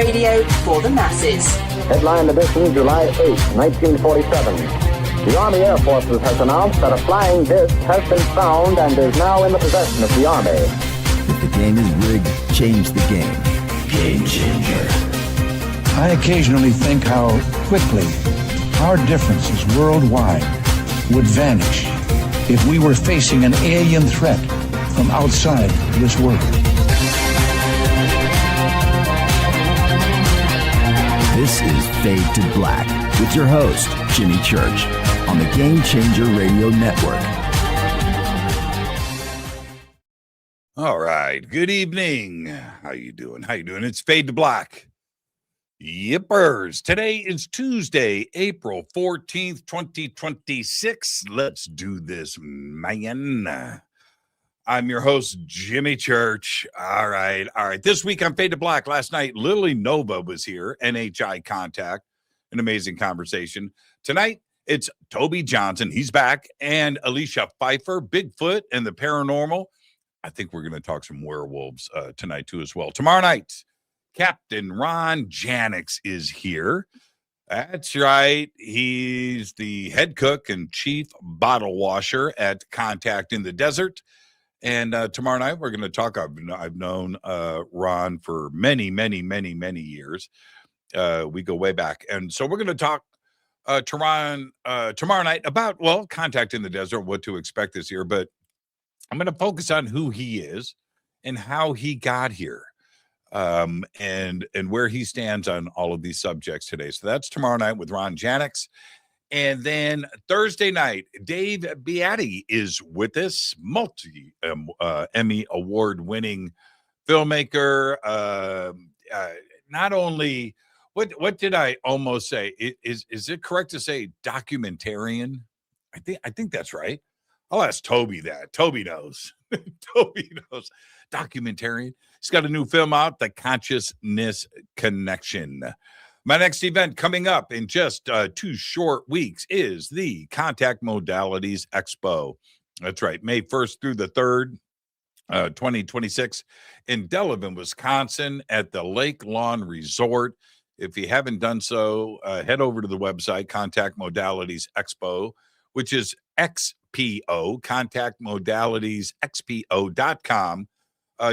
radio for the masses. Headline edition, July 8, 1947. The Army Air Forces has announced that a flying disc has been found and is now in the possession of the Army. If the game is rigged, change the game. Game changer. I occasionally think how quickly our differences worldwide would vanish if we were facing an alien threat from outside this world. This is Fade to Black with your host, Jimmy Church, on the Game Changer Radio Network. All right. Good evening. How you doing? It's Fade to Black. Yippers. Today is Tuesday, April 14th, 2026. Let's do this, man. I'm your host, Jimmy Church. All right. This week on Fade to Black, last night, Lily Nova was here, NHI Contact, an amazing conversation. Tonight, it's Tobe Johnson. He's back. And Alicia Phifer, Bigfoot and the Paranormal. I think we're going to talk some werewolves tonight, too, as well. Tomorrow night, Captain Ron Janix is here. That's right. He's the head cook and chief bottle washer at Contact in the Desert. And tomorrow night, we're going to talk. I've known Ron for many, many, many, many years. We go way back. And so we're going to talk to Ron tomorrow night about, well, Contact in the Desert, what to expect this year. But I'm going to focus on who he is and how he got here and where he stands on all of these subjects today. So that's tomorrow night with Ron Janix. And then Thursday night, Dave Beatty is with us, multi-Emmy award-winning filmmaker. Not only, what did I almost say? Is it correct to say documentarian? I think that's right. I'll ask Toby that. Toby knows. Toby knows. Documentarian. He's got a new film out, The Consciousness Connection. My next event coming up in just 2 short weeks is the Contact Modalities Expo. That's right, May 1st through the 3rd, 2026 in Delavan, Wisconsin at the Lake Lawn Resort. If you haven't done so, head over to the website, Contact Modalities Expo, which is XPO, contactmodalitiesxpo.com.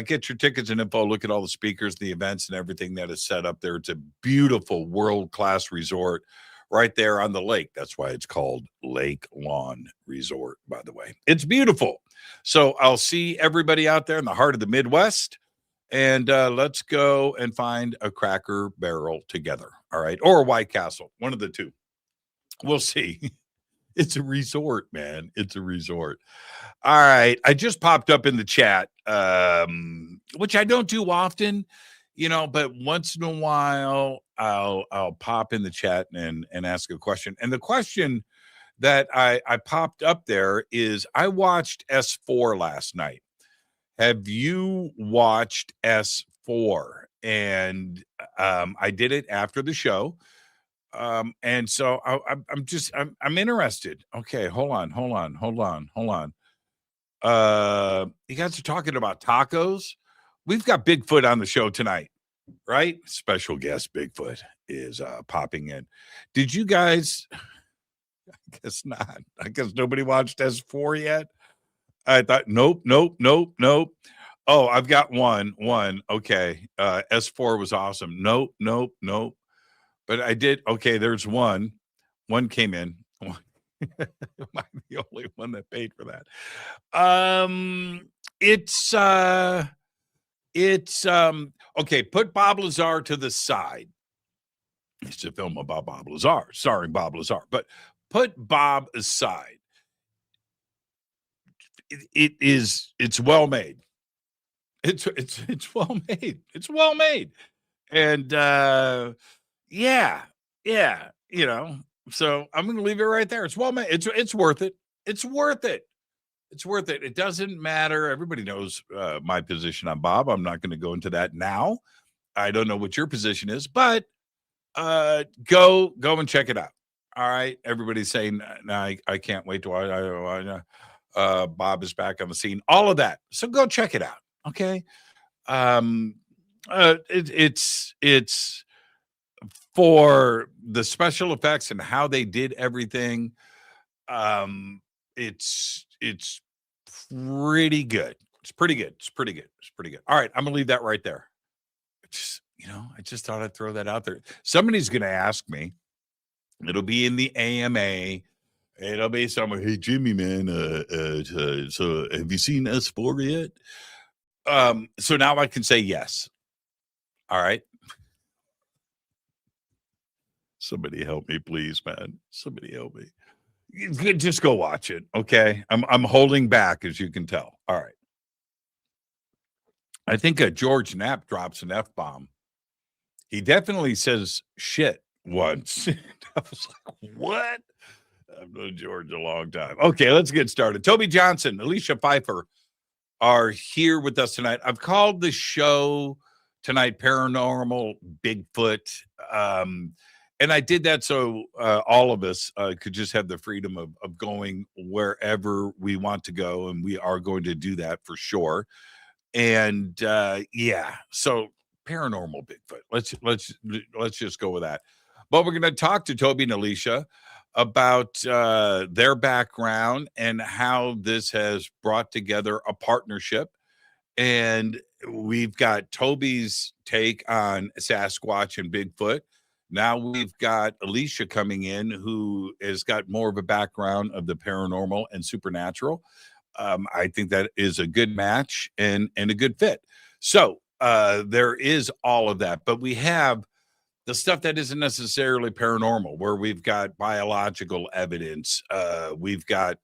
Get your tickets and info. Look at all the speakers, the events, and everything that is set up there. It's a beautiful world-class resort right there on the lake. That's why it's called Lake Lawn Resort, by the way. It's beautiful. So I'll see everybody out there in the heart of the Midwest, and let's go and find a Cracker Barrel together, all right? Or a White Castle, one of the two. We'll see. It's a resort, man. It's a resort. All right. I just popped up in the chat, which I don't do often, but once in a while I'll pop in the chat and ask a question. And the question that I popped up there is, I watched S4 last night. Have you watched S4? And I did it after the show. And so I'm interested. Okay, hold on. You guys are talking about tacos. We've got Bigfoot on the show tonight, right? Special guest Bigfoot is popping in. Did you guys? I guess not. I guess nobody watched S4 yet. I thought, nope. Oh, I've got one. Okay. S4 was awesome. Nope. But I did. Okay, there's one. One came in. Am I the only one that paid for that? It's okay. Put Bob Lazar to the side. It's a film about Bob Lazar, starring Bob Lazar. But put Bob aside. It's well made. It's well made. It's well made. And yeah. So I'm going to leave it right there. It's well made. It's worth it. It's worth it. It doesn't matter. Everybody knows my position on Bob. I'm not going to go into that now. I don't know what your position is, but go and check it out. All right. Everybody's saying, no, I can't wait to Bob is back on the scene. All of that. So go check it out. Okay. It's for the special effects and how they did everything. It's pretty good. It's pretty good. It's pretty good. It's pretty good. All right, I'm gonna leave that right there. I just thought I'd throw that out there. Somebody's gonna ask me. It'll be in the AMA. It'll be somewhere. Hey, Jimmy, man. So have you seen S4 yet? So now I can say yes. All right. Somebody help me, please, man. Somebody help me. Just go watch it, okay? I'm holding back, as you can tell. All right. I think George Knapp drops an F-bomb. He definitely says shit once. I was like, what? I've known George a long time. Okay, let's get started. Tobe Johnson, Alicia Phifer are here with us tonight. I've called the show tonight Paranormal Bigfoot. And I did that so all of us could just have the freedom of going wherever we want to go. And we are going to do that for sure. And yeah, so Paranormal Bigfoot. Let's just go with that. But we're going to talk to Tobe and Alicia about their background and how this has brought together a partnership. And we've got Tobe's take on Sasquatch and Bigfoot. Now we've got Alicia coming in, who has got more of a background of the paranormal and supernatural. I think that is a good match and a good fit. So there is all of that, but we have the stuff that isn't necessarily paranormal, where we've got biological evidence. We've got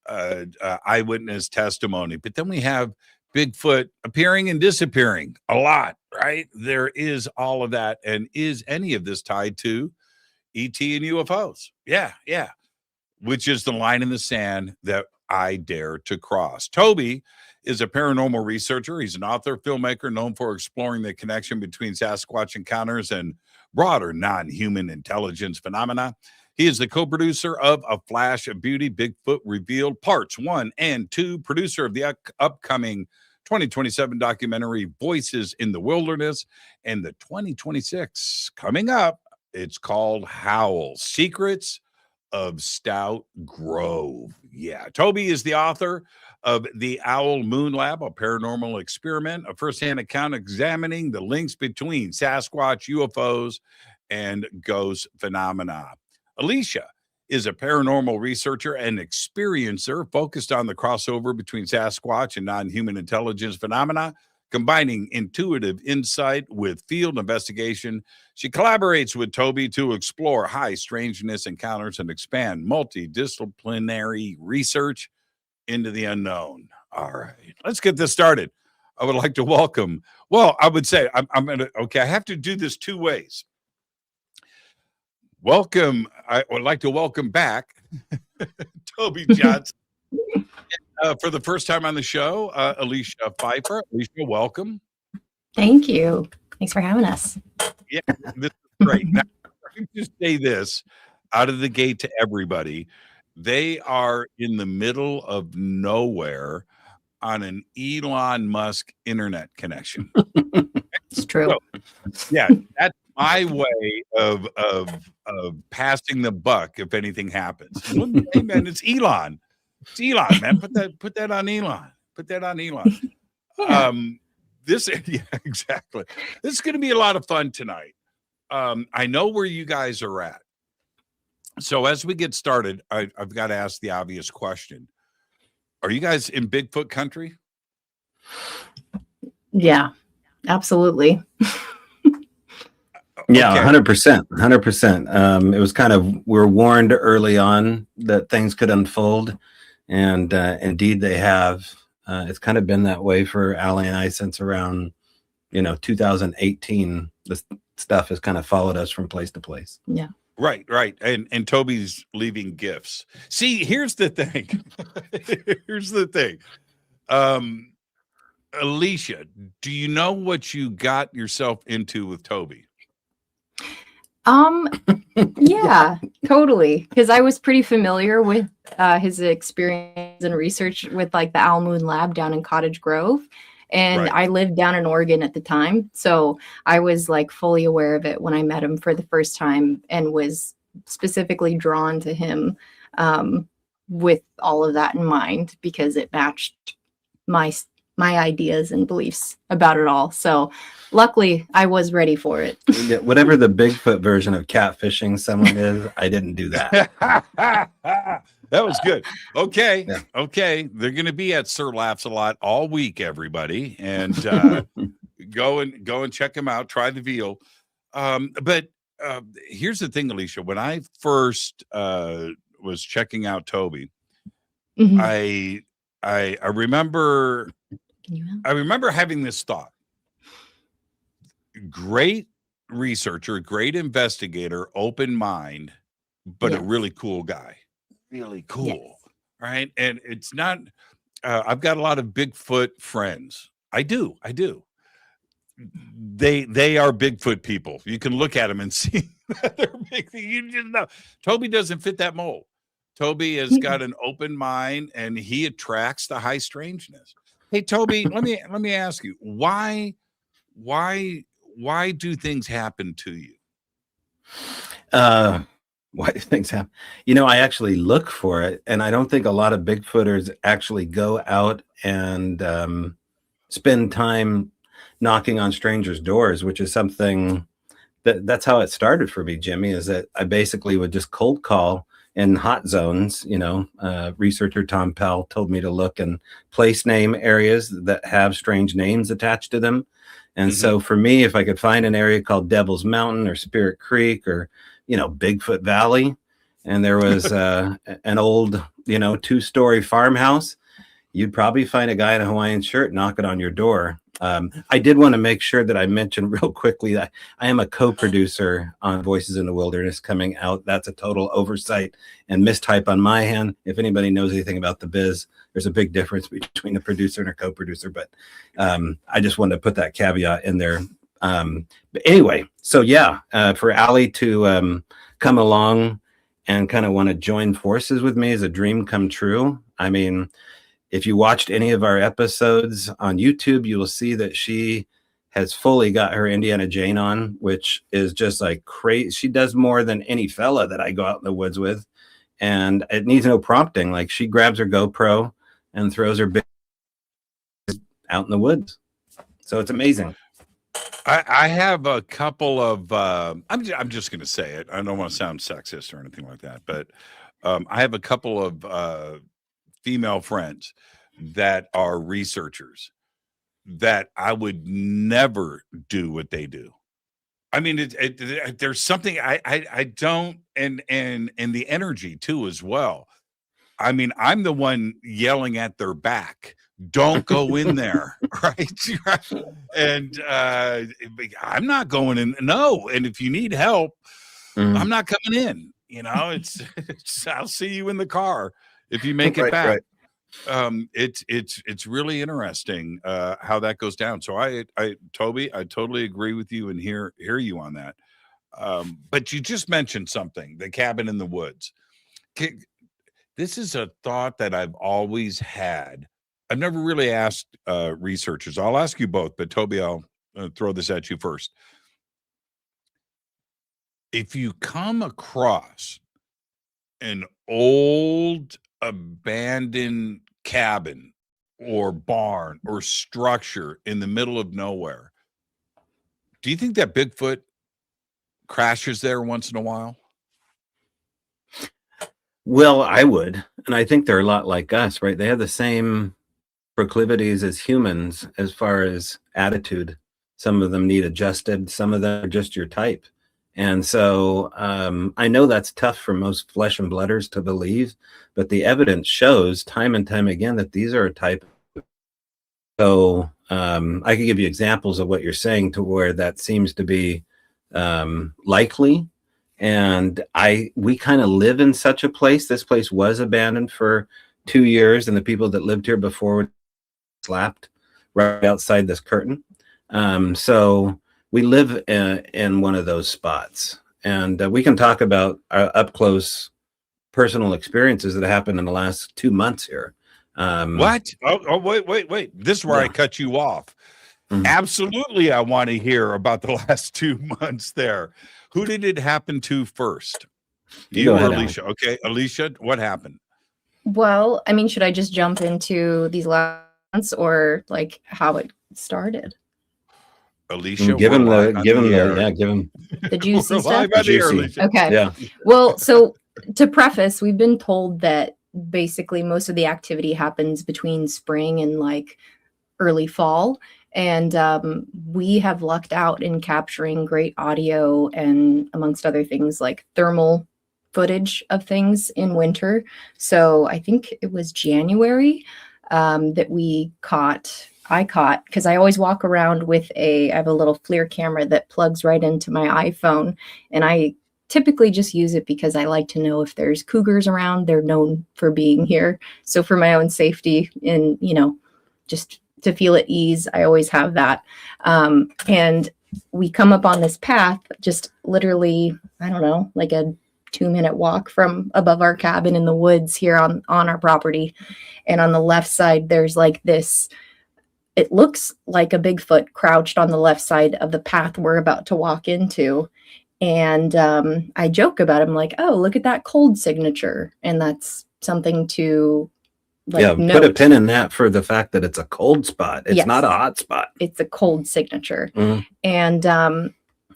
eyewitness testimony, but then we have Bigfoot appearing and disappearing a lot, right? There is all of that. And is any of this tied to ET and UFOs? Yeah. Which is the line in the sand that I dare to cross. Tobe is a paranormal researcher. He's an author, filmmaker, known for exploring the connection between Sasquatch encounters and broader non-human intelligence phenomena. He is the co-producer of A Flash of Beauty, Bigfoot Revealed Parts 1 and 2, producer of the upcoming 2027 documentary Voices in the Wilderness, and the 2026 coming up. It's called HOWL, Secrets of Stout Grove. Yeah, Tobe is the author of The Owl Moon Lab, a paranormal experiment, a firsthand account examining the links between Sasquatch, UFOs, and ghost phenomena. Alicia is a paranormal researcher and experiencer focused on the crossover between Sasquatch and non-human intelligence phenomena, combining intuitive insight with field investigation. She collaborates with Tobe to explore high strangeness encounters and expand multidisciplinary research into the unknown. All right, let's get this started. I would like to welcome, I would say, I'm going to, okay, I have to do this two ways. Welcome. I would like to welcome back Tobe Johnson for the first time on the show, Alicia Phifer. Alicia, welcome. Thank you. Thanks for having us. Yeah, this is great. Now, let me just say this out of the gate to everybody. They are in the middle of nowhere on an Elon Musk internet connection. It's true. So, yeah, that's my way of passing the buck if anything happens. Hey man, it's Elon. It's Elon, man. Put that on Elon. Put that on Elon. Yeah. Yeah, exactly. This is going to be a lot of fun tonight. I know where you guys are at. So as we get started, I've got to ask the obvious question. Are you guys in Bigfoot country? Yeah, absolutely. Yeah, 100%. 100%. It was kind of, we were warned early on that things could unfold. And indeed they have. It's kind of been that way for Allie and I since around, 2018. This stuff has kind of followed us from place to place. Yeah. Right. And Toby's leaving gifts. See, here's the thing. Alicia, do you know what you got yourself into with Tobe? Yeah, totally. Because I was pretty familiar with his experience and research with like the Owl Moon Lab down in Cottage Grove. And Right. I lived down in Oregon at the time. So I was like fully aware of it when I met him for the first time and was specifically drawn to him with all of that in mind because it matched my ideas and beliefs about it all. So luckily I was ready for it. Yeah, whatever the Bigfoot version of catfishing someone is, I didn't do that. That was good. Okay. Yeah. Okay. They're going to be at Sir Laughs a Lot all week, everybody. And go and check them out. Try the veal. But here's the thing, Alicia. When I first was checking out Tobe, Mhm. I remember Can you help? I remember having this thought. Great researcher, great investigator, open mind, but a Yes. really cool guy. Really cool. Yes. Right. And it's not, I've got a lot of Bigfoot friends. I do. They are Bigfoot people. You can look at them and see that they're big. You just know. Tobe doesn't fit that mold. Tobe has got an open mind and he attracts the high strangeness. Hey, Tobe, let me ask you, why do things happen to you? Why do things happen? You know, I actually look for it, and I don't think a lot of Bigfooters actually go out and spend time knocking on strangers' doors, which is something that's how it started for me, Jimmy, is that I basically would just cold call in hot zones. You know, researcher Tom Pell told me to look and place name areas that have strange names attached to them. And so for me, if I could find an area called Devil's Mountain or Spirit Creek or, you know, Bigfoot Valley, and there was an old, you know, 2-story farmhouse, you'd probably find a guy in a Hawaiian shirt knocking on your door. I did want to make sure that I mentioned real quickly that I am a co-producer on Voices in the Wilderness coming out. That's a total oversight and mistype on my hand. If anybody knows anything about the biz, there's a big difference between a producer and a co-producer, but I just wanted to put that caveat in there. But anyway, so yeah, for Allie to come along and kind of want to join forces with me is a dream come true. I mean, if you watched any of our episodes on YouTube, you will see that she has fully got her Indiana Jane on, which is just like crazy. She does more than any fella that I go out in the woods with. And it needs no prompting. Like she grabs her GoPro and throws her big out in the woods. So it's amazing. I have a couple of, I'm just going to say it. I don't want to sound sexist or anything like that, but I have a couple of female friends that are researchers that I would never do what they do. I mean, there's something I don't, and the energy too as well. I mean, I'm the one yelling at their back, don't go in there, right? And I'm not going in. No, and if you need help, I'm not coming in. You know, it's I'll see you in the car if you make it back. Right. It's really interesting how that goes down. So Tobe, I totally agree with you and hear you on that. But you just mentioned something, the cabin in the woods. This is a thought that I've always had. I've never really asked researchers. I'll ask you both, but Tobe, I'll throw this at you first. If you come across an old abandoned cabin or barn or structure in the middle of nowhere, do you think that Bigfoot crashes there once in a while? Well, I would. And I think they're a lot like us, right? They have the same proclivities as humans as far as attitude. Some of them need adjusted, some of them are just your type. And so I know that's tough for most flesh and blooders to believe, but the evidence shows time and time again that these are a type. So I can give you examples of what you're saying to where that seems to be likely. And we kind of live in such a place. This place was abandoned for 2 years, and the people that lived here before were slapped right outside this curtain. So we live in one of those spots, and we can talk about our up close personal experiences that happened in the last 2 months here. What? Wait. This is where I cut you off. Absolutely. I want to hear about the last 2 months there. Who did it happen to first? You or Alicia? Okay. Alicia, what happened? Well, I mean, should I just jump into these last months or like how it started? Alicia, give him the juicy stuff. Juicy. Okay. Yeah. Well, so to preface, we've been told that basically most of the activity happens between spring and like early fall. And we have lucked out in capturing great audio and amongst other things like thermal footage of things in winter. So I think it was January that I caught, because I always walk around with I have a little FLIR camera that plugs right into my iPhone. And I typically just use it because I like to know if there's cougars around. They're known for being here. So for my own safety and, just to feel at ease, I always have that. And we come up on this path, just literally, I don't know, like a 2-minute walk from above our cabin in the woods here on our property. And on the left side, there's like this, it looks like a Bigfoot crouched on the left side of the path we're about to walk into. And I joke about him like, oh, look at that cold signature. And that's something to note. Put a pin in that for the fact that it's a cold spot. It's not a hot spot. It's a cold signature. And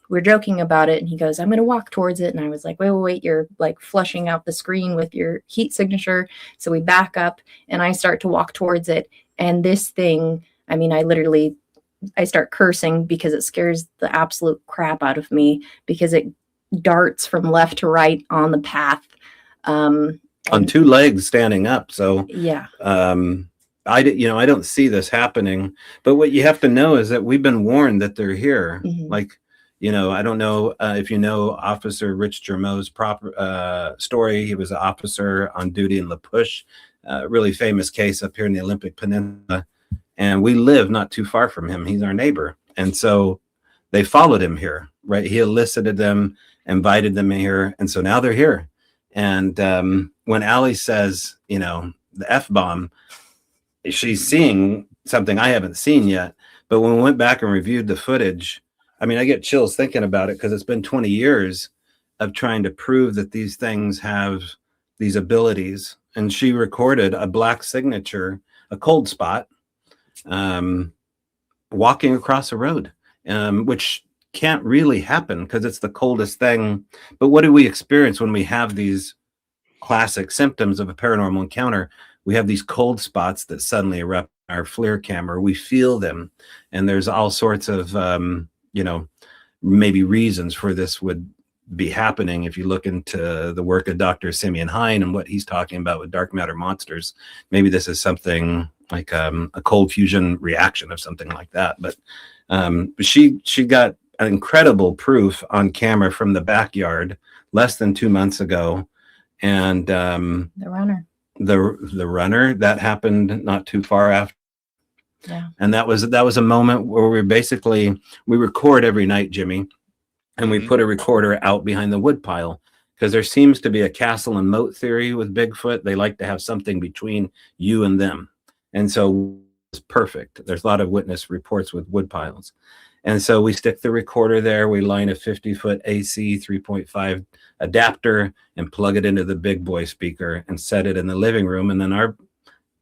we're joking about it. And he goes, I'm going to walk towards it. And I was like, wait, you're like flushing out the screen with your heat signature. So we back up and I start to walk towards it. And this thing, I mean, I start cursing because it scares the absolute crap out of me because it darts from left to right on the path. On 2 legs standing up. So yeah. I don't see this happening, but what you have to know is that we've been warned that they're here. Like, I don't know if you know Officer Rich Germeau's story. He was an officer on duty in La Push, really famous case up here in the Olympic Peninsula. And we live not too far from him. He's our neighbor. And so they followed him here, right? He elicited them, invited them here. And so now they're here. And when Allie says, the F-bomb, she's seeing something I haven't seen yet. But when we went back and reviewed the footage, I mean, I get chills thinking about it because it's been 20 years of trying to prove that these things have these abilities. And she recorded a black signature, a cold spot, walking across the road, which can't really happen because it's the coldest thing. But what do we experience when we have these classic symptoms of a paranormal encounter? We have these cold spots that suddenly erupt in our FLIR camera. We feel them. And there's all sorts of, maybe reasons for this would be happening. If you look into the work of Dr. Simeon Hine and what he's talking about with dark matter monsters, maybe this is something like a cold fusion reaction of something like that. But she got incredible proof on camera from the backyard less than 2 months ago. And the runner that happened not too far after. Yeah. And that was a moment where we record every night, Jimmy, and we put a recorder out behind the wood pile because there seems to be a castle and moat theory with Bigfoot. They like to have something between you and them. And so it's perfect. There's a lot of witness reports with wood piles. And so we stick the recorder there. We line a 50-foot AC 3.5 adapter and plug it into the big boy speaker and set it in the living room. And then our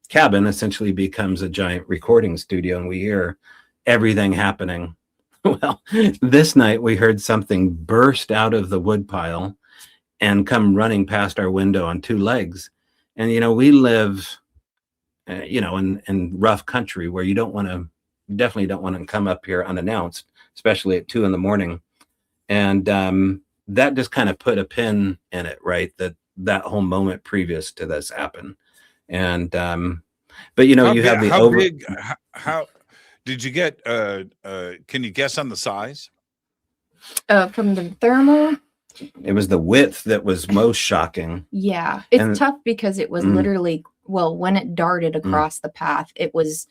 cabin essentially becomes a giant recording studio and we hear everything happening. Well, this night we heard something burst out of the wood pile and come running past our window on 2 legs. And, we live, in rough country where you definitely don't want to come up here unannounced, especially at 2 a.m. And that just kind of put a pin in it, right? That whole moment previous to this happened. And, but you have the how did you get, can you guess on the size? From the thermal? It was the width that was most shocking. Yeah. It's tough because it was literally, when it darted across the path, it was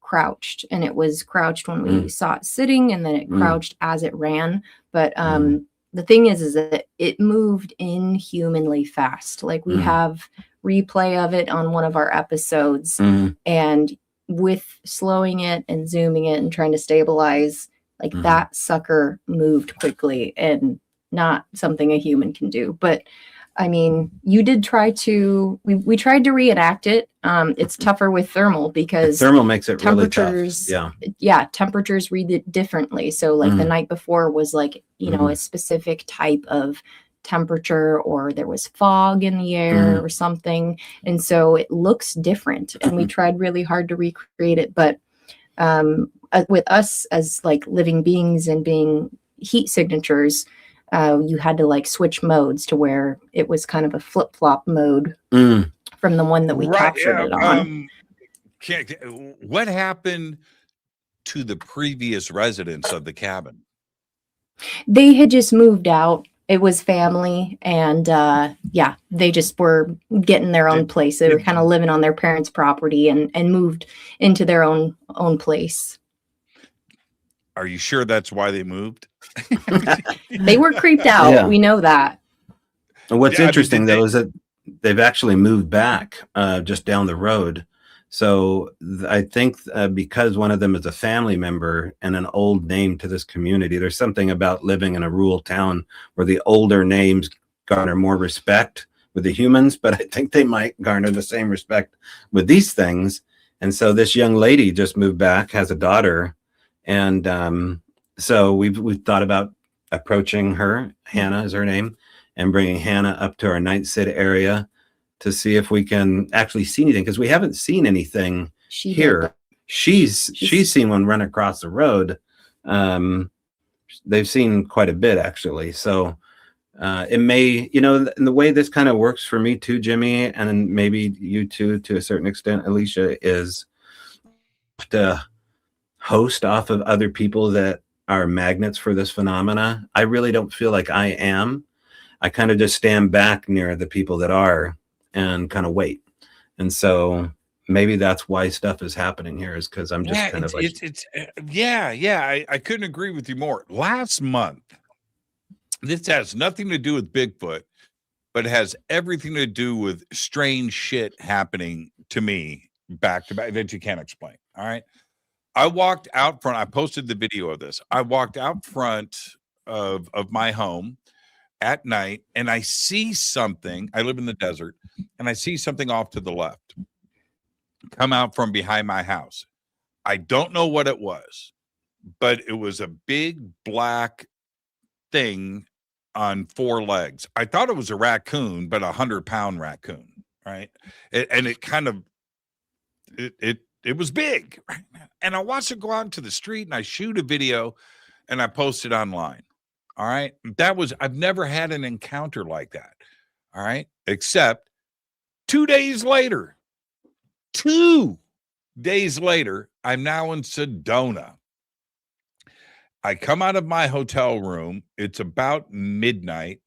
crouched, and it was crouched when we saw it sitting, and then it crouched as it ran. But the thing is that it moved inhumanly fast. Like we have replay of it on one of our episodes, and with slowing it and zooming it and trying to stabilize, like that sucker moved quickly, and not something a human can do. But I mean, you did try to, we tried to reenact it. It's tougher with thermal because thermal makes it really tough. temperatures, temperatures read it differently. So like the night before was like, you know, a specific type of temperature, or there was fog in the air or something. And so it looks different, and we tried really hard to recreate it. But with us as like living beings and being heat signatures, you had to like switch modes to where it was kind of a flip-flop mode from the one that we captured it on. What happened to the previous residents of the cabin? They had just moved out. It was family, and they just were getting their own place. They were kind of living on their parents' property and moved into their own place. Are you sure that's why they moved? They were creeped out. Yeah. We know that. And what's interesting, though, is that they've actually moved back just down the road. So I think because one of them is a family member and an old name to this community, there's something about living in a rural town where the older names garner more respect with the humans, but I think they might garner the same respect with these things. And so this young lady just moved back, has a daughter, and so we've thought about approaching her, Hannah is her name, and bringing Hannah up to our Night Sid area to see if we can actually see anything, because we haven't seen anything here. She's seen one run across the road. They've seen quite a bit, actually. So it may, you know, and the way this kind of works for me too, Jimmy, and maybe you too, to a certain extent, Alicia, is to host off of other people that are magnets for this phenomena. I really don't feel like I am. I kind of just stand back near the people that are and kind of wait. And so maybe that's why stuff is happening here, is because I'm just kind of like, I couldn't agree with you more. Last month, this has nothing to do with Bigfoot, but it has everything to do with strange shit happening to me back to back that you can't explain. All right. I walked out front. I posted the video of this. I walked out front of my home at night, and I see something. I live in the desert, and I see something off to the left come out from behind my house. I don't know what it was, but it was a big black thing on four legs. I thought it was a raccoon, but 100-pound raccoon, right? And it kind of it was big, right? And I watched it go out into the street, and I shoot a video, and I post it online. All right. I've never had an encounter like that. All right. Except 2 days later, I'm now in Sedona. I come out of my hotel room. It's about midnight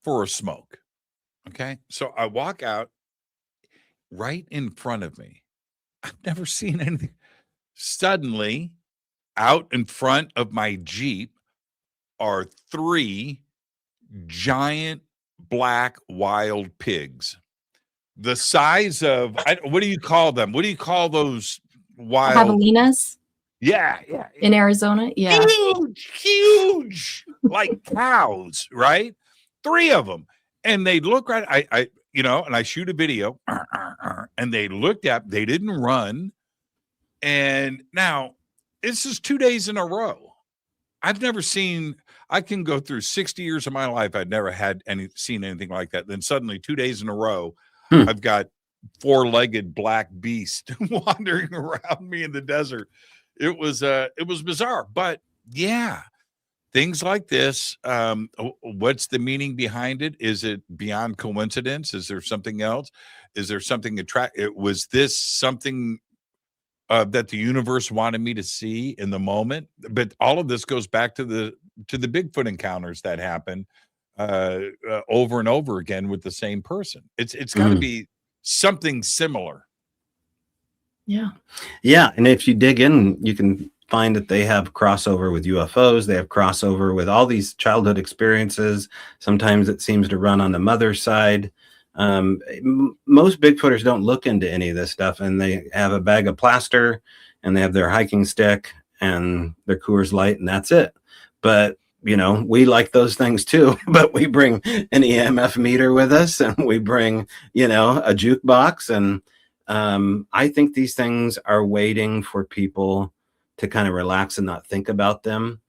for a smoke. Okay. So I walk out. Right in front of me, I've never seen anything. Suddenly, out in front of my Jeep are 3 giant black wild pigs, the size of, what do you call them? What do you call those wild? Javelinas? Yeah. In Arizona? Yeah. Huge, like cows, right? 3 of them. And they look right, and I shoot a video, and they looked at, they didn't run. And now, this is 2 days in a row. I've never seen, I can go through 60 years of my life, I'd never seen anything like that. Then suddenly 2 days in a row, I've got 4-legged black beast wandering around me in the desert. It was bizarre, but yeah, things like this. What's the meaning behind it? Is it beyond coincidence? Is there something else? Is there something was this something that the universe wanted me to see in the moment? But all of this goes back to the Bigfoot encounters that happen over and over again with the same person. It's got to be something similar. Yeah. And if you dig in, you can find that they have crossover with UFOs. They have crossover with all these childhood experiences. Sometimes it seems to run on the mother's side. Most Bigfooters don't look into any of this stuff, and they have a bag of plaster and they have their hiking stick and their Coors Light, and that's it. But we like those things too, but we bring an EMF meter with us, and we bring, a jukebox. And I think these things are waiting for people to kind of relax and not think about them.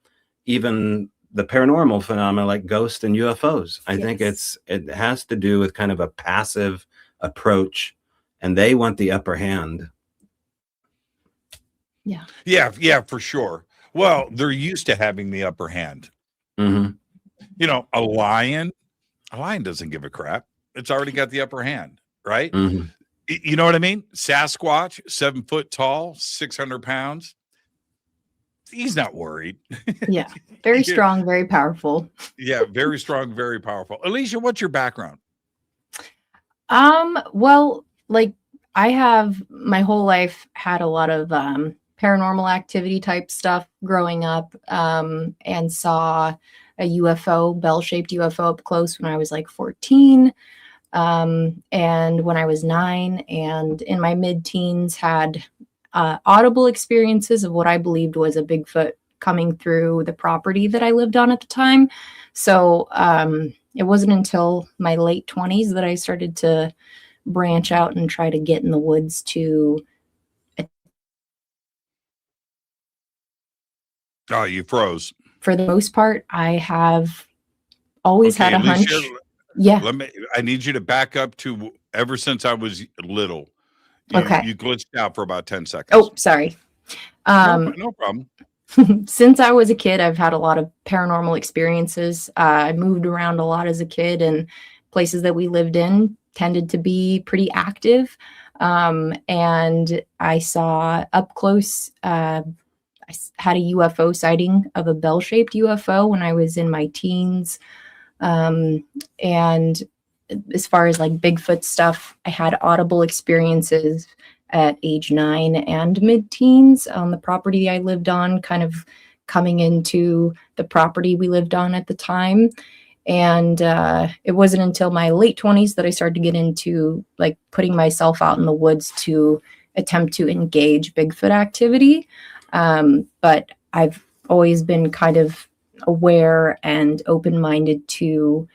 Even the paranormal phenomena like ghosts and UFOs. I think it has to do with kind of a passive approach, and they want the upper hand. Yeah, for sure. Well, they're used to having the upper hand. Mm-hmm. A lion doesn't give a crap. It's already got the upper hand, right? Mm-hmm. You know what I mean? Sasquatch, 7 foot tall, 600 pounds. He's not worried. Yeah. Very strong, very powerful. Yeah, very strong, very powerful. Alicia, what's your background? Well, like I have my whole life had a lot of paranormal activity type stuff growing up, and saw a UFO, bell-shaped UFO up close when I was like 14. And when I was 9, and in my mid-teens had audible experiences of what I believed was a Bigfoot coming through the property that I lived on at the time. So it wasn't until my late 20s that I started to branch out and try to get in the woods to... Oh, you froze. For the most part, I have always had a Alicia, hunch. Yeah. I need you to back up to ever since I was little. Okay. You glitched out for about 10 seconds. Oh, sorry. No problem. Since I was a kid, I've had a lot of paranormal experiences. I moved around a lot as a kid, and places that we lived in tended to be pretty active. And I saw up close, I had a UFO sighting of a bell-shaped UFO when I was in my teens. And as far as like Bigfoot stuff, I had audible experiences at age 9 and mid-teens on the property I lived on, kind of coming into the property we lived on at the time. And it wasn't until my late 20s that I started to get into like putting myself out in the woods to attempt to engage Bigfoot activity. But I've always been kind of aware and open-minded to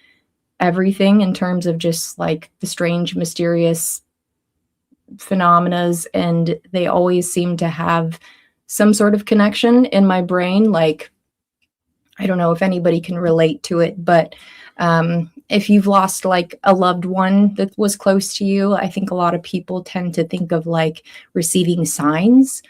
everything in terms of just like the strange, mysterious phenomenas, and they always seem to have some sort of connection in my brain. Like, I don't know if anybody can relate to it, but if you've lost like a loved one that was close to you, I think a lot of people tend to think of like receiving signs,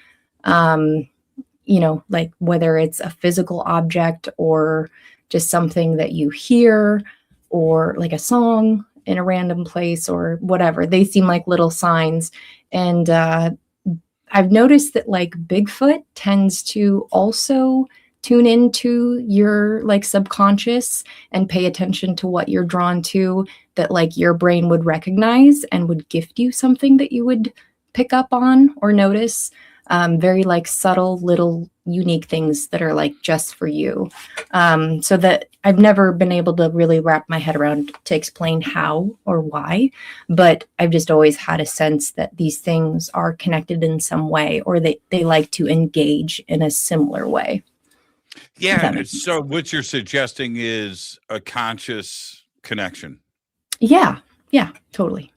like whether it's a physical object or just something that you hear, or like a song in a random place or whatever. They seem like little signs. And I've noticed that like Bigfoot tends to also tune into your like subconscious and pay attention to what you're drawn to, that like your brain would recognize and would gift you something that you would pick up on or notice. Very like subtle little unique things that are like just for you. So that I've never been able to really wrap my head around to explain how or why, but I've just always had a sense that these things are connected in some way, or they like to engage in a similar way. Yeah. So what you're suggesting is a conscious connection. Yeah. Yeah, totally.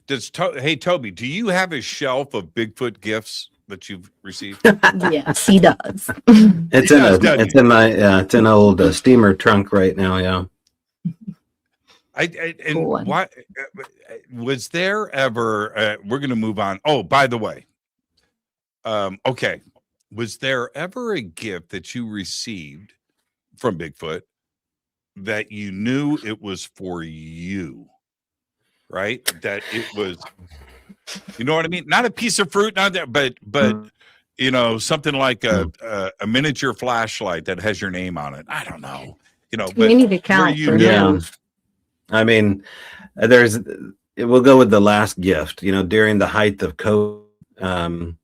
Hey, Toby, do you have a shelf of Bigfoot gifts that you've received? Yes, he does. It's in an old steamer trunk right now. Yeah. Why was there ever? We're going to move on. Oh, by the way, okay. Was there ever a gift that you received from Bigfoot that you knew it was for you? Right? That it was, you know what I mean? Not a piece of fruit, not that, but something like a miniature flashlight that has your name on it. I don't know. But need to count. Yeah. I mean, we'll go with the last gift. During the height of COVID,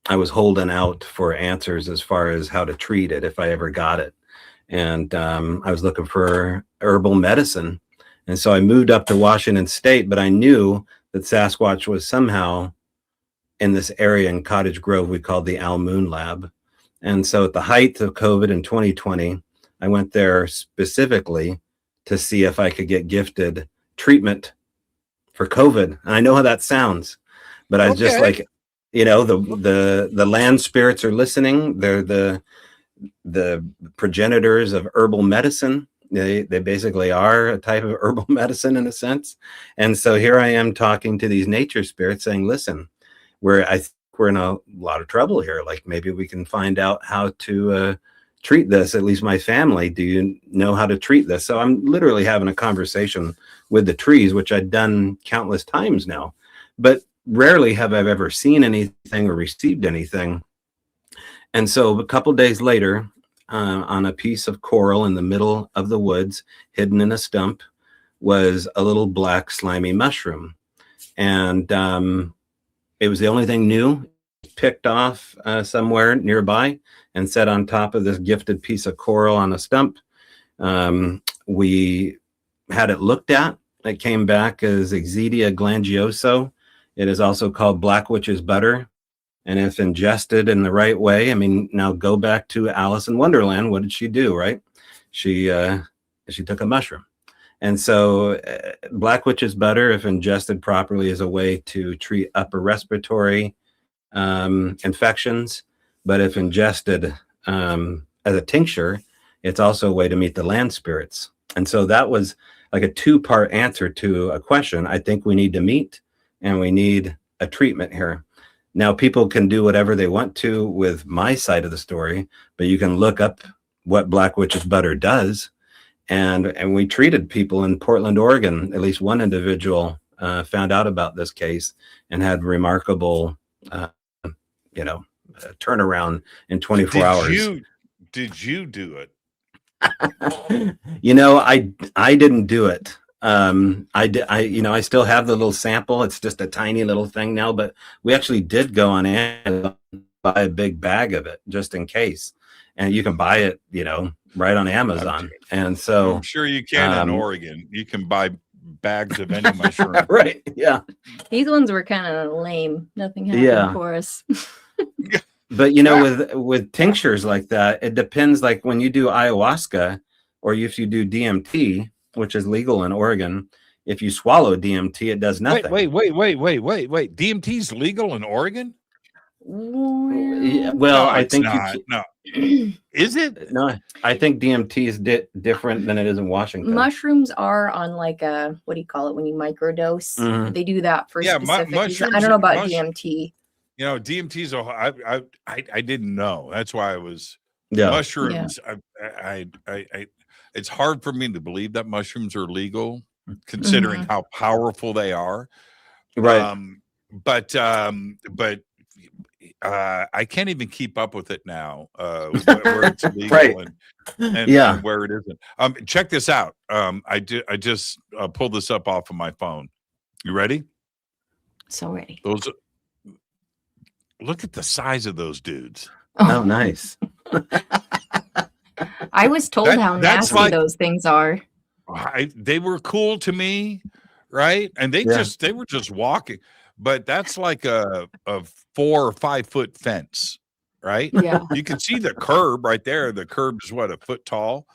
I was holding out for answers as far as how to treat it if I ever got it. And I was looking for herbal medicine. And so I moved up to Washington State, but I knew that Sasquatch was somehow in this area in Cottage Grove we called the Al Moon Lab. And so at the height of COVID in 2020, I went there specifically to see if I could get gifted treatment for COVID. And I know how that sounds, but I was just like, you know, the land spirits are listening. They're the progenitors of herbal medicine. They basically are a type of herbal medicine in a sense. And so here I am talking to these nature spirits saying, listen, I think we're in a lot of trouble here. Like maybe we can find out how to treat this, at least my family. Do you know how to treat this? So I'm literally having a conversation with the trees, which I've done countless times now, but rarely have I ever seen anything or received anything. And so a couple days later, on a piece of coral in the middle of the woods, hidden in a stump, was a little black slimy mushroom. And it was the only thing new, picked off somewhere nearby and set on top of this gifted piece of coral on a stump. We had it looked at. It came back as Exedia glandioso. It is also called black witch's butter. And if ingested in the right way, I mean, now go back to Alice in Wonderland. What did she do, right? She took a mushroom. And so black witch's butter, if ingested properly, is a way to treat upper respiratory infections. But if ingested as a tincture, it's also a way to meet the land spirits. And so that was like a two-part answer to a question. I think we need to meet and we need a treatment here. Now, people can do whatever they want to with my side of the story, but you can look up what black witch's butter does. And we treated people in Portland, Oregon. At least one individual found out about this case and had remarkable, turnaround in 24 hours. Did you do it? I didn't do it. I still have the little sample. It's just a tiny little thing now, but we actually did go on Amazon and buy a big bag of it just in case. And you can buy it, right on Amazon. And so I'm sure you can in Oregon. You can buy bags of any mushroom. Right. Yeah. These ones were kind of lame. Nothing happened for us. But with tinctures like that, it depends. Like when you do ayahuasca or if you do DMT, which is legal in Oregon, if you swallow DMT, it does nothing. Wait. DMT's legal in Oregon? Well, I think no. Is it? No, I think DMT is different than it is in Washington. Mushrooms are on like a, what do you call it when you microdose? Mhm. They do that for specific reasons. I don't know about DMT. DMT's. I didn't know. That's why I was mushrooms. Yeah. I it's hard for me to believe that mushrooms are legal, considering how powerful they are. Right. But I can't even keep up with it now. Where it's legal right. and where it isn't. Check this out. I just pulled this up off of my phone. You ready? So ready. Look at the size of those dudes. Oh, nice. I was told how nasty those things are. They were cool to me, right? And they were just walking, but that's like a 4 or 5 foot fence, right? Yeah. You can see the curb right there. The curb is a foot tall,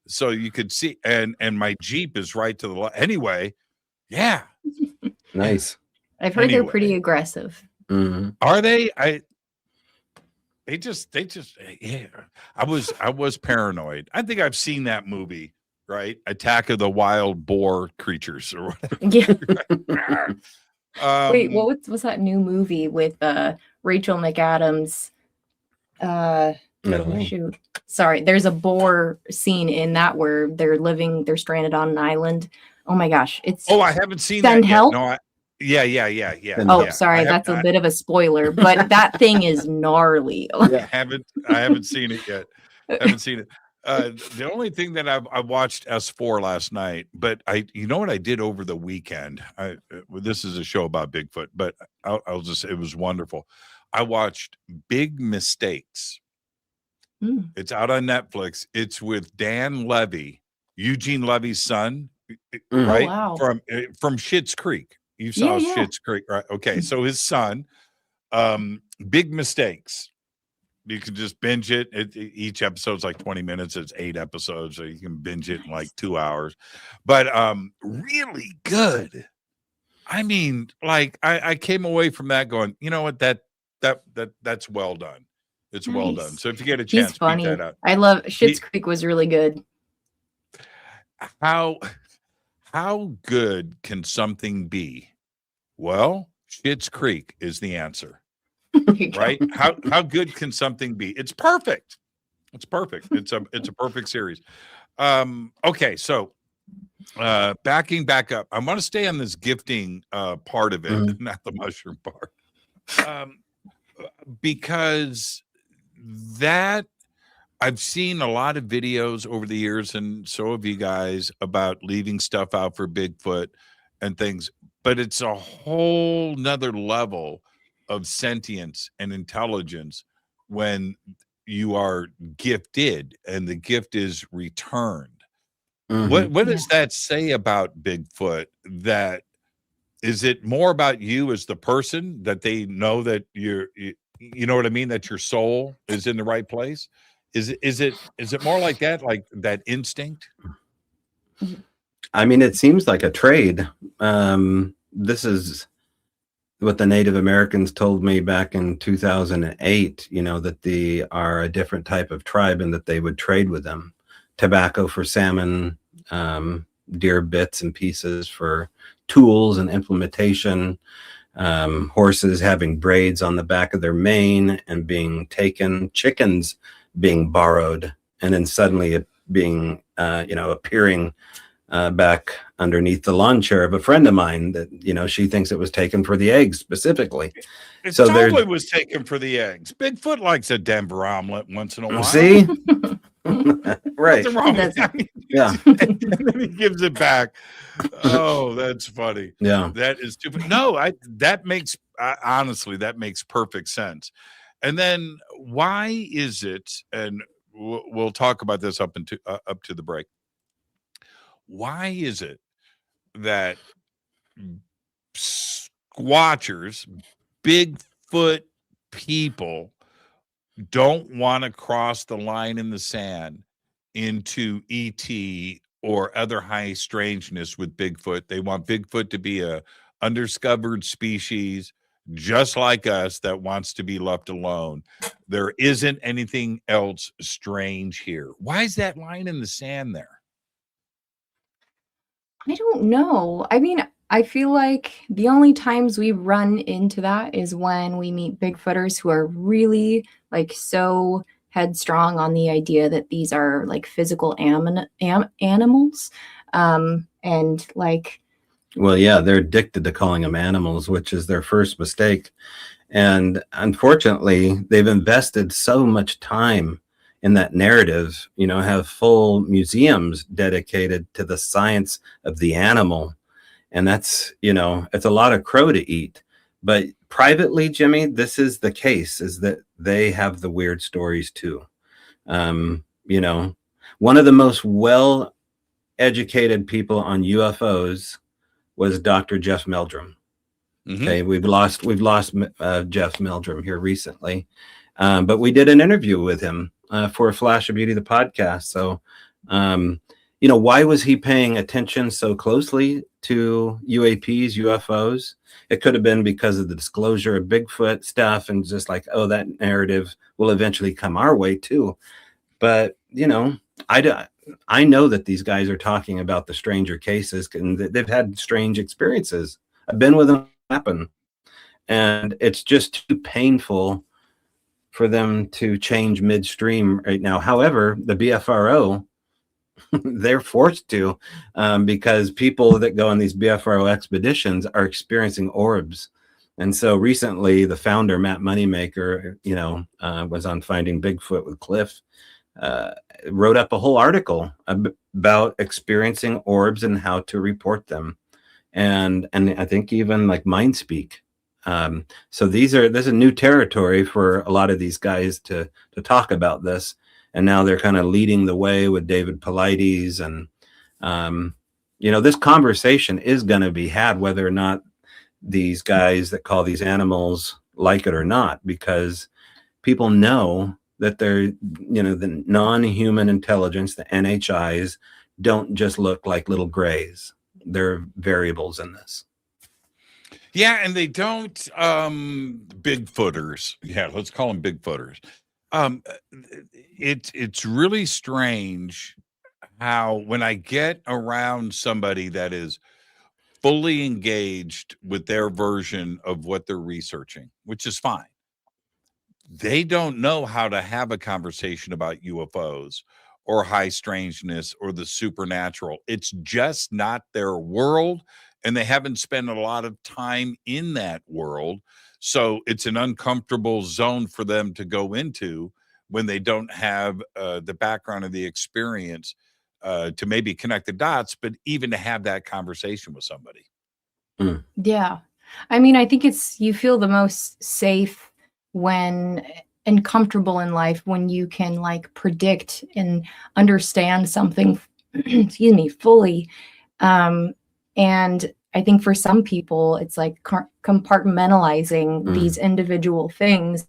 so you could see. And my Jeep is right to the left. Anyway, yeah, nice. I've heard they're pretty aggressive. Mm-hmm. Are they? They just yeah. I was paranoid. I think I've seen that movie, right? Attack of the Wild Boar Creatures or whatever. Yeah. Wait, what was that new movie with Rachel McAdams? Shoot. Sorry, there's a boar scene in that where they're stranded on an island. Oh my gosh, it's I haven't seen Send that Help? yet. No, yeah. Oh, sorry, that's a bit of a spoiler, but that thing is gnarly. I haven't seen it yet. Haven't seen it. The only thing that I watched S4 last night, but you know what I did over the weekend? This is a show about Bigfoot, but I'll just, it was wonderful. I watched Big Mistakes. It's out on Netflix. It's with Dan Levy, Eugene Levy's son. right? wow. From Schitt's Creek. You saw Yeah. Schitt's Creek, right? Okay, so his son, Big Mistakes. You can just binge it. Each episode's like 20 minutes. It's 8 episodes, so you can binge it in like 2 hours. But really good. I mean, like I came away from that going, you know what, that's well done. It's well done. Nice. So if you get a He's chance, beat funny. that out. I love Schitt's Creek was really good. How good can something be? Well, Schitt's Creek is the answer. Right? How good can something be? It's perfect. It's perfect. It's a perfect series. Okay, so backing back up, I want to stay on this gifting part of it, not the mushroom part, because that I've seen a lot of videos over the years, and so have you guys, about leaving stuff out for Bigfoot and things, but it's a whole nother level of sentience and intelligence when you are gifted and the gift is returned. What does that say about Bigfoot? That is it more about you as the person, that they know that you know what I mean, that your soul is in the right place? Is it more like that instinct? I mean, it seems like a trade. This is what the Native Americans told me back in 2008, that they are a different type of tribe and that they would trade with them. Tobacco for salmon, deer bits and pieces for tools and implementation, horses having braids on the back of their mane and being taken, chickens being borrowed, and then suddenly it being, appearing back underneath the lawn chair of a friend of mine that, she thinks it was taken for the eggs specifically. It so totally was taken for the eggs. Bigfoot likes a Denver omelet once in a while. See? Right. Nothing wrong with that. Yeah. And then he gives it back. Oh, that's funny. Yeah. That is stupid. No, honestly, that makes perfect sense. And then why is it, and we'll talk about this up to the break. Why is it that squatchers, Bigfoot people, don't want to cross the line in the sand into ET or other high strangeness with Bigfoot? They want Bigfoot to be a undiscovered species, just like us, that wants to be left alone. There isn't anything else strange here. Why is that line in the sand there? I don't know. I mean, I feel like the only times we run into that is when we meet Bigfooters who are really so headstrong on the idea that these are physical animals. And well, yeah, they're addicted to calling them animals, which is their first mistake. And unfortunately, they've invested so much time in that narrative, have full museums dedicated to the science of the animal. And that's, it's a lot of crow to eat. But privately, Jimmy, this is the case, is that they have the weird stories too. One of the most well-educated people on UFOs was Dr. Jeff Meldrum. Okay, we've lost Jeff Meldrum here recently, but we did an interview with him for A Flash of Beauty, the podcast. So, why was he paying attention so closely to UAPs, UFOs? It could have been because of the disclosure of Bigfoot stuff and just that narrative will eventually come our way too. But, I know that these guys are talking about the stranger cases and they've had strange experiences. I've been with them happen, and it's just too painful for them to change midstream right now. However, the BFRO, they're forced to, because people that go on these BFRO expeditions are experiencing orbs. And so recently the founder, Matt Moneymaker, was on Finding Bigfoot with Cliff, wrote up a whole article about experiencing orbs and how to report them. And I think even Mindspeak. So this is new territory for a lot of these guys to talk about this. And now they're kind of leading the way with David Paulides and, this conversation is going to be had whether or not these guys that call these animals like it or not, because people know that they're, the non-human intelligence, the NHIs, don't just look like little grays. They're variables in this. Yeah, and they don't Bigfooters. Yeah, let's call them Bigfooters. It's really strange how when I get around somebody that is fully engaged with their version of what they're researching, which is fine, they don't know how to have a conversation about UFOs or high strangeness or the supernatural. It's just not their world, and they haven't spent a lot of time in that world. So it's an uncomfortable zone for them to go into when they don't have the background of the experience to maybe connect the dots, but even to have that conversation with somebody. Yeah. I mean, I think you feel the most safe and comfortable in life when you can like predict and understand something, excuse me, fully. And I think for some people, it's like compartmentalizing these individual things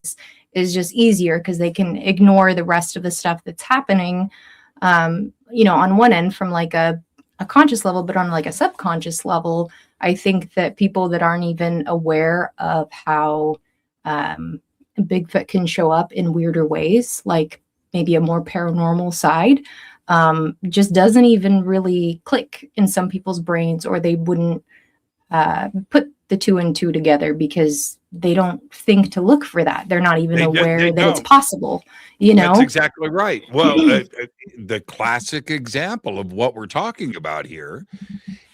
is just easier because they can ignore the rest of the stuff that's happening, on one end from like a conscious level, but on like a subconscious level, I think that people that aren't even aware of how Bigfoot can show up in weirder ways, like maybe a more paranormal side, just doesn't even really click in some people's brains, or they wouldn't put the two and two together because they don't think to look for that. They're not even aware that it's possible. That's exactly right. Well, the classic example of what we're talking about here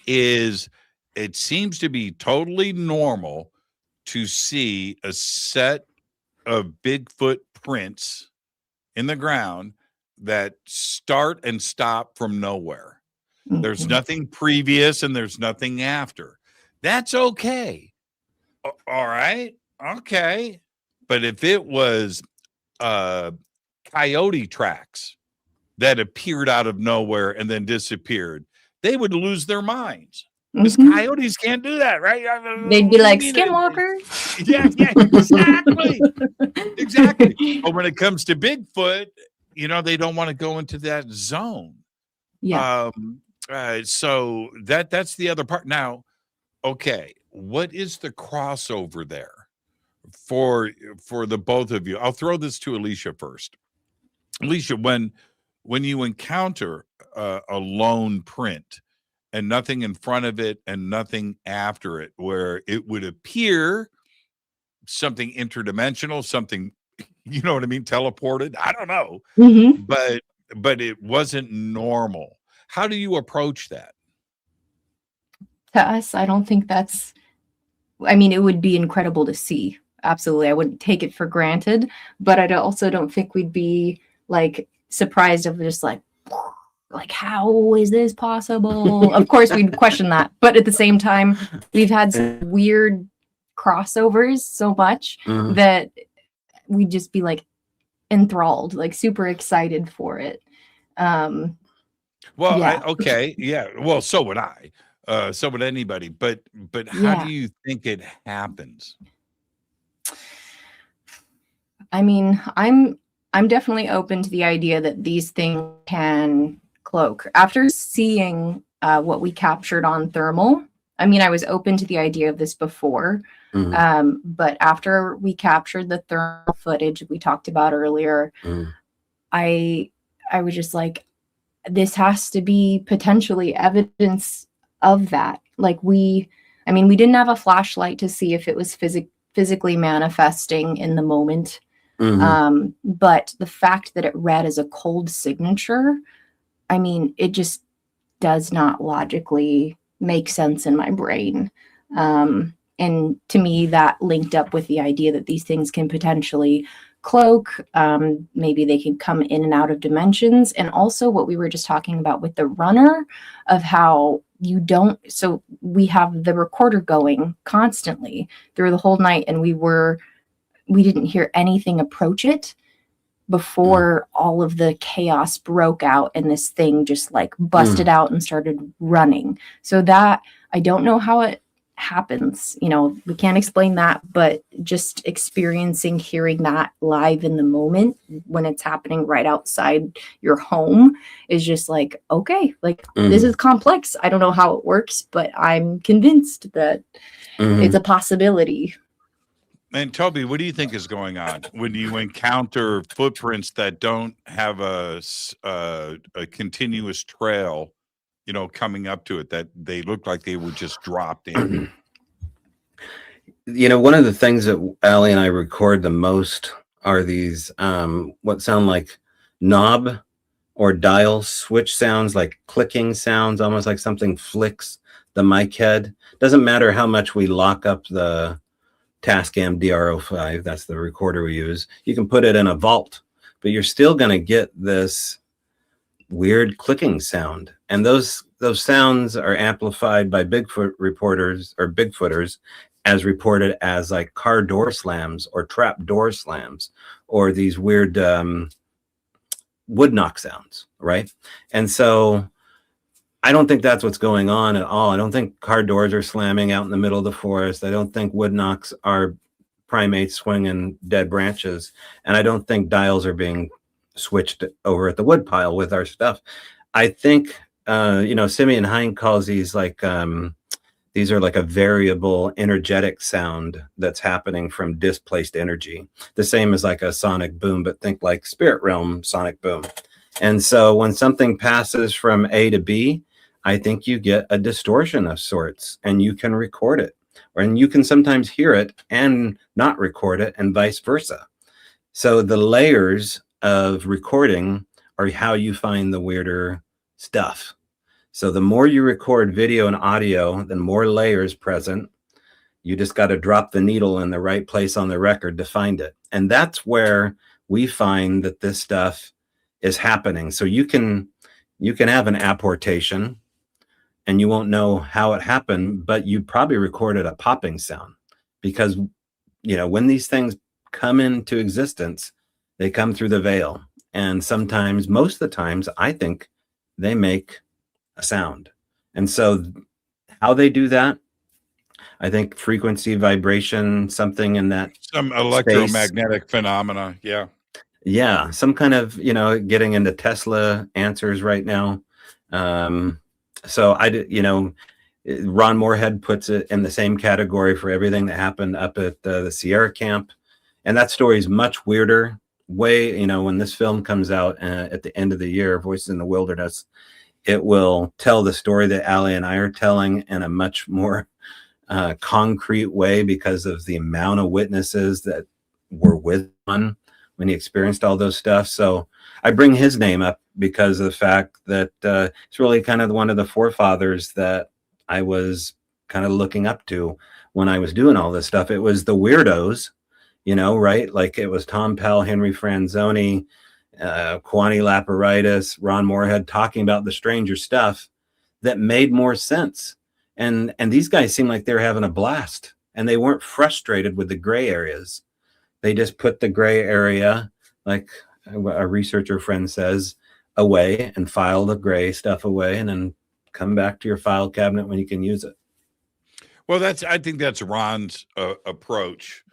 is it seems to be totally normal to see a set of Bigfoot prints in the ground that start and stop from nowhere. There's nothing previous and there's nothing after. That's okay. All right. Okay. But if it was coyote tracks that appeared out of nowhere and then disappeared, they would lose their minds. Because coyotes can't do that, right? They'd be like skinwalkers. Yeah, exactly. But when it comes to Bigfoot, they don't want to go into that zone. Yeah. So that's the other part. Now, okay, what is the crossover there for the both of you? I'll throw this to Alicia first. Alicia, when you encounter a lone print and nothing in front of it and nothing after it, where it would appear something interdimensional, something, you know what I mean, teleported, I don't know, but it wasn't normal. How do you approach that? To us, I don't think it would be incredible to see. Absolutely. I wouldn't take it for granted, but I also don't think we'd be like surprised of just like, how is this possible? Of course, we'd question that. But at the same time, we've had some weird crossovers so much that we'd just be like enthralled, like super excited for it. Well, yeah. Well, so would I. So would anybody. But how do you think it happens? I mean, I'm definitely open to the idea that these things can cloak. After seeing what we captured on thermal, I mean, I was open to the idea of this before, but after we captured the thermal footage we talked about earlier, I was just like, this has to be potentially evidence of that. Like we didn't have a flashlight to see if it was physically manifesting in the moment. But the fact that it read as a cold signature, I mean, it just does not logically make sense in my brain. And to me, that linked up with the idea that these things can potentially cloak. Maybe they can come in and out of dimensions. And also what we were just talking about with the runner of how so we have the recorder going constantly through the whole night, and we didn't hear anything approach it. before all of the chaos broke out and this thing just like busted out and started running. So that, I don't know how it happens. You know, we can't explain that, but just experiencing, hearing that live in the moment when it's happening right outside your home is just like, okay, like this is complex. I don't know how it works, but I'm convinced that it's a possibility. And Toby, what do you think is going on when you encounter footprints that don't have a continuous trail, you know, coming up to it, that they look like they were just dropped in? You know, one of the things that Allie and I record the most are these what sound like knob or dial switch sounds, like clicking sounds, almost like something flicks the mic head. Doesn't matter how much we lock up the Tascam DR05, that's the recorder we use. You can put it in a vault, but you're still going to get this weird clicking sound. And those sounds are amplified by Bigfoot reporters or Bigfooters as reported as like car door slams or trap door slams or these weird wood knock sounds, right? And so I don't think that's what's going on at all. I don't think car doors are slamming out in the middle of the forest. I don't think wood knocks are primates swinging dead branches. And I don't think dials are being switched over at the wood pile with our stuff. I think, you know, Simeon Hein calls these like, these are like a variable energetic sound that's happening from displaced energy. The same as like a sonic boom, but think like spirit realm sonic boom. And so when something passes from A to B, I think you get a distortion of sorts and you can record it, and you can sometimes hear it and not record it and vice versa. So the layers of recording are how you find the weirder stuff. So the more you record video and audio, the more layers present. You just got to drop the needle in the right place on the record to find it. And that's where we find that this stuff is happening. So you can have an apportation and you won't know how it happened, but you probably recorded a popping sound because, you know, when these things come into existence, they come through the veil. And sometimes, most of the times, I think they make a sound. And so how they do that, I think frequency, vibration, something in that some electromagnetic phenomena. Yeah. Yeah. Some kind of, you know, getting into Tesla answers right now. So you know, Ron Moorhead puts it in the same category for everything that happened up at the Sierra camp. And that story is much weirder. Way, you know, when this film comes out at the end of the year, Voices in the Wilderness, it will tell the story that Allie and I are telling in a much more concrete way because of the amount of witnesses that were with one when he experienced all those stuff. So I bring his name up because of the fact that it's really kind of one of the forefathers that I was kind of looking up to when I was doing all this stuff. It was the weirdos, you know, right? Like it was Tom Powell, Henry Franzoni, Kwani Laparitis, Ron Moorhead talking about the stranger stuff that made more sense. And these guys seemed like they were having a blast and they weren't frustrated with the gray areas. They just put the gray area, like a researcher friend says, away and file the gray stuff away and then come back to your file cabinet when you can use it. Well, I think that's Ron's approach.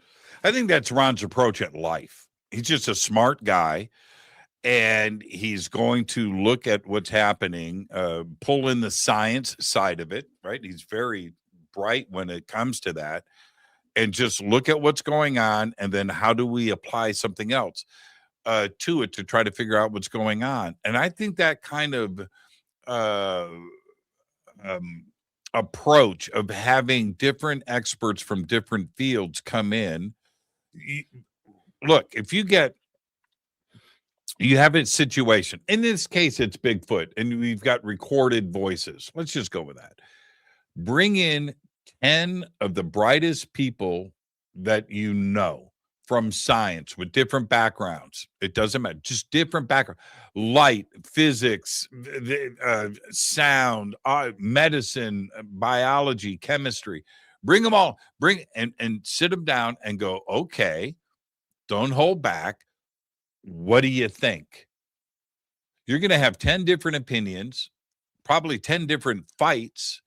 I think that's Ron's approach at life. He's just a smart guy. And he's going to look at what's happening, pull in the science side of it, right? He's very bright when it comes to that, and just look at what's going on, and then how do we apply something else to it to try to figure out what's going on. And I think that kind of approach of having different experts from different fields come in. Look, if you have a situation, in this case, it's Bigfoot, and we've got recorded voices. Let's just go with that. Bring in 10 of the brightest people that you know from science with different backgrounds. It doesn't matter, just different background, light, physics, sound, medicine, biology, chemistry. Bring them all, and sit them down and go, okay, don't hold back. What do you think? You're going to have 10 different opinions, probably 10 different fights,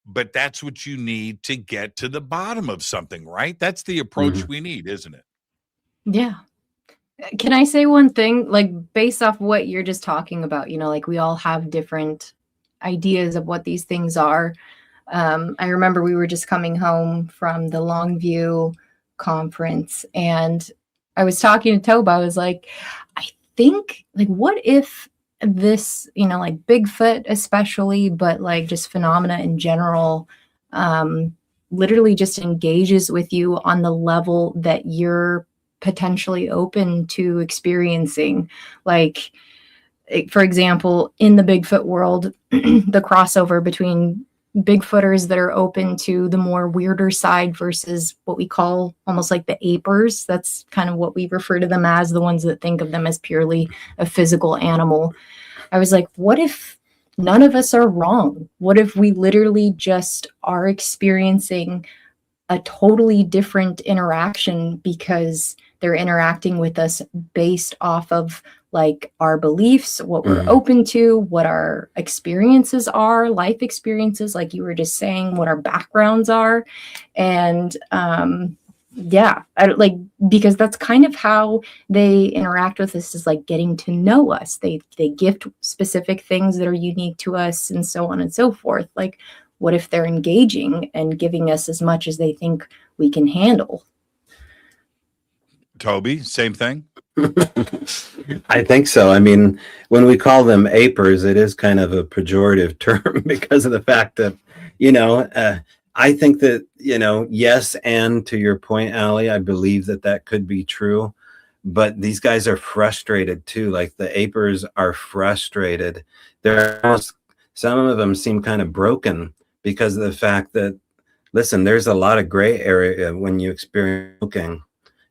but that's what you need to get to the bottom of something, right? That's the approach we need, isn't it? Yeah. Can I say one thing? Like, based off what you're just talking about, like we all have different ideas of what these things are. I remember we were just coming home from the Longview conference, and I was talking to Tobe. I was like, I think, like, what if this, like Bigfoot especially, but like just phenomena in general, literally just engages with you on the level that you're potentially open to experiencing. Like, for example, in the Bigfoot world, the crossover between Bigfooters that are open to the more weirder side versus what we call almost like the apers. That's kind of what we refer to them as, the ones that think of them as purely a physical animal. I was like, what if none of us are wrong? What if we literally just are experiencing a totally different interaction because they're interacting with us based off of like our beliefs, what we're open to, what our experiences are, life experiences, like you were just saying, what our backgrounds are. And because that's kind of how they interact with us, is like getting to know us. They gift specific things that are unique to us and so on and so forth. Like, what if they're engaging and giving us as much as they think we can handle? Toby, same thing? I think so. I mean, when we call them apers, it is kind of a pejorative term because of the fact that, I think that, yes, and to your point, Allie, I believe that could be true. But these guys are frustrated too. Like the apers are frustrated. Some of them seem kind of broken because of the fact that, listen, there's a lot of gray area when you experience smoking.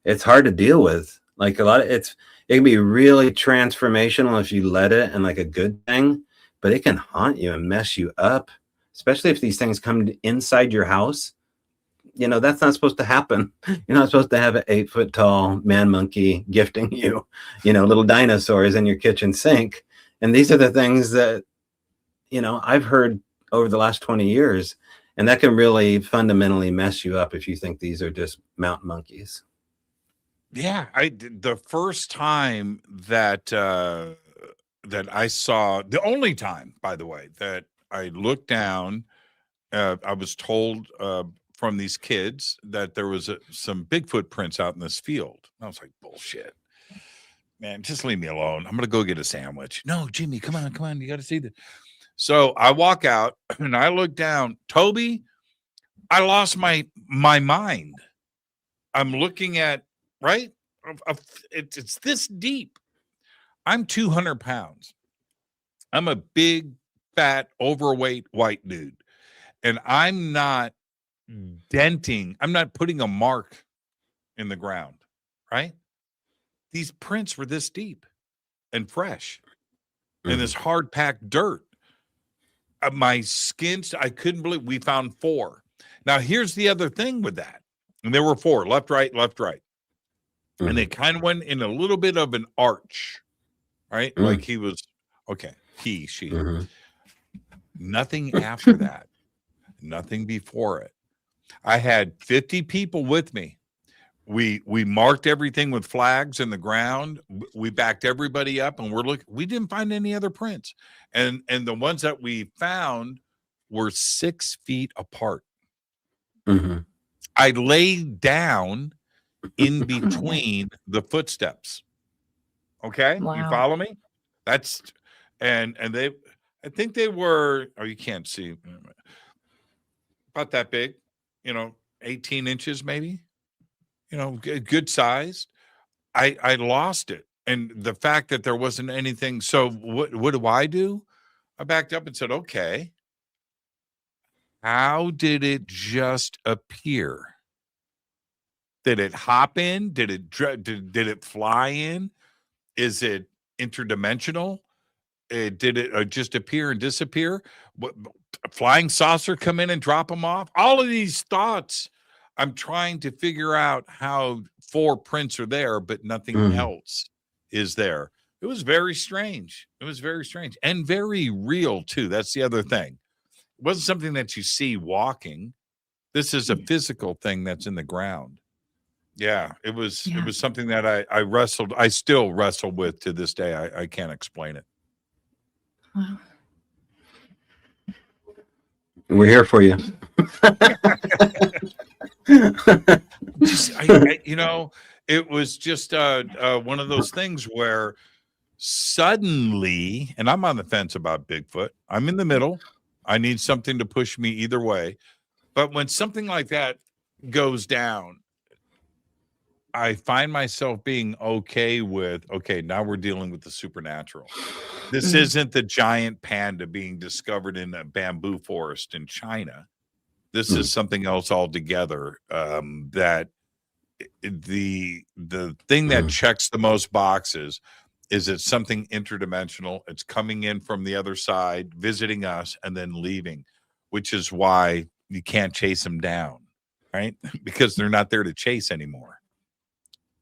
It's hard to deal with. Like it can be really transformational if you let it, and like a good thing, but it can haunt you and mess you up, especially if these things come inside your house. That's not supposed to happen. You're not supposed to have an 8-foot tall man monkey gifting you, little dinosaurs in your kitchen sink. And these are the things that, I've heard over the last 20 years, and that can really fundamentally mess you up if you think these are just mountain monkeys. Yeah, the first time that I saw, the only time, by the way, that I looked down, I was told from these kids that there was some Bigfoot prints out in this field. And I was like, bullshit. Man, just leave me alone. I'm going to go get a sandwich. No, Jimmy, come on. You got to see this. So I walk out and I look down. Toby, I lost my mind. I'm looking at, right? It's this deep. I'm 200 pounds. I'm a big, fat, overweight white dude. And I'm not denting. I'm not putting a mark in the ground, right? These prints were this deep and fresh in this hard packed dirt. My skin, I couldn't believe we found 4. Now, here's the other thing with that. And there were 4, left, right. And they kind of went in a little bit of an arch, right? Like he was, okay, she. Nothing after that. Nothing before it. I had 50 people with me. We marked everything with flags in the ground. We backed everybody up, and we didn't find any other prints. And the ones that we found were 6 feet apart. I laid down in between the footsteps. Okay? Wow. You follow me? That's and they, I think they were, oh, you can't see, about that big, 18 inches maybe, good sized. I lost it. And the fact that there wasn't anything. So what do? I backed up and said, okay, how did it just appear? Did it hop in? Did it fly in? Is it interdimensional? Did it just appear and disappear? What, a flying saucer come in and drop them off? All of these thoughts. I'm trying to figure out how 4 prints are there, but nothing else. is there. It was very strange. It was very strange and very real too. That's the other thing. It wasn't something that you see walking. This is a physical thing that's in the ground. Yeah, it was something that I still wrestle with to this day. I can't explain it. Wow. We're here for you. It was just one of those things where suddenly, and I'm on the fence about Bigfoot. I'm in the middle. I need something to push me either way. But when something like that goes down, I find myself being okay with, now we're dealing with the supernatural. This isn't the giant panda being discovered in a bamboo forest in China. This is something else altogether. That the thing that checks the most boxes is it's something interdimensional. It's coming in from the other side, visiting us, and then leaving, which is why you can't chase them down, right? Because they're not there to chase anymore.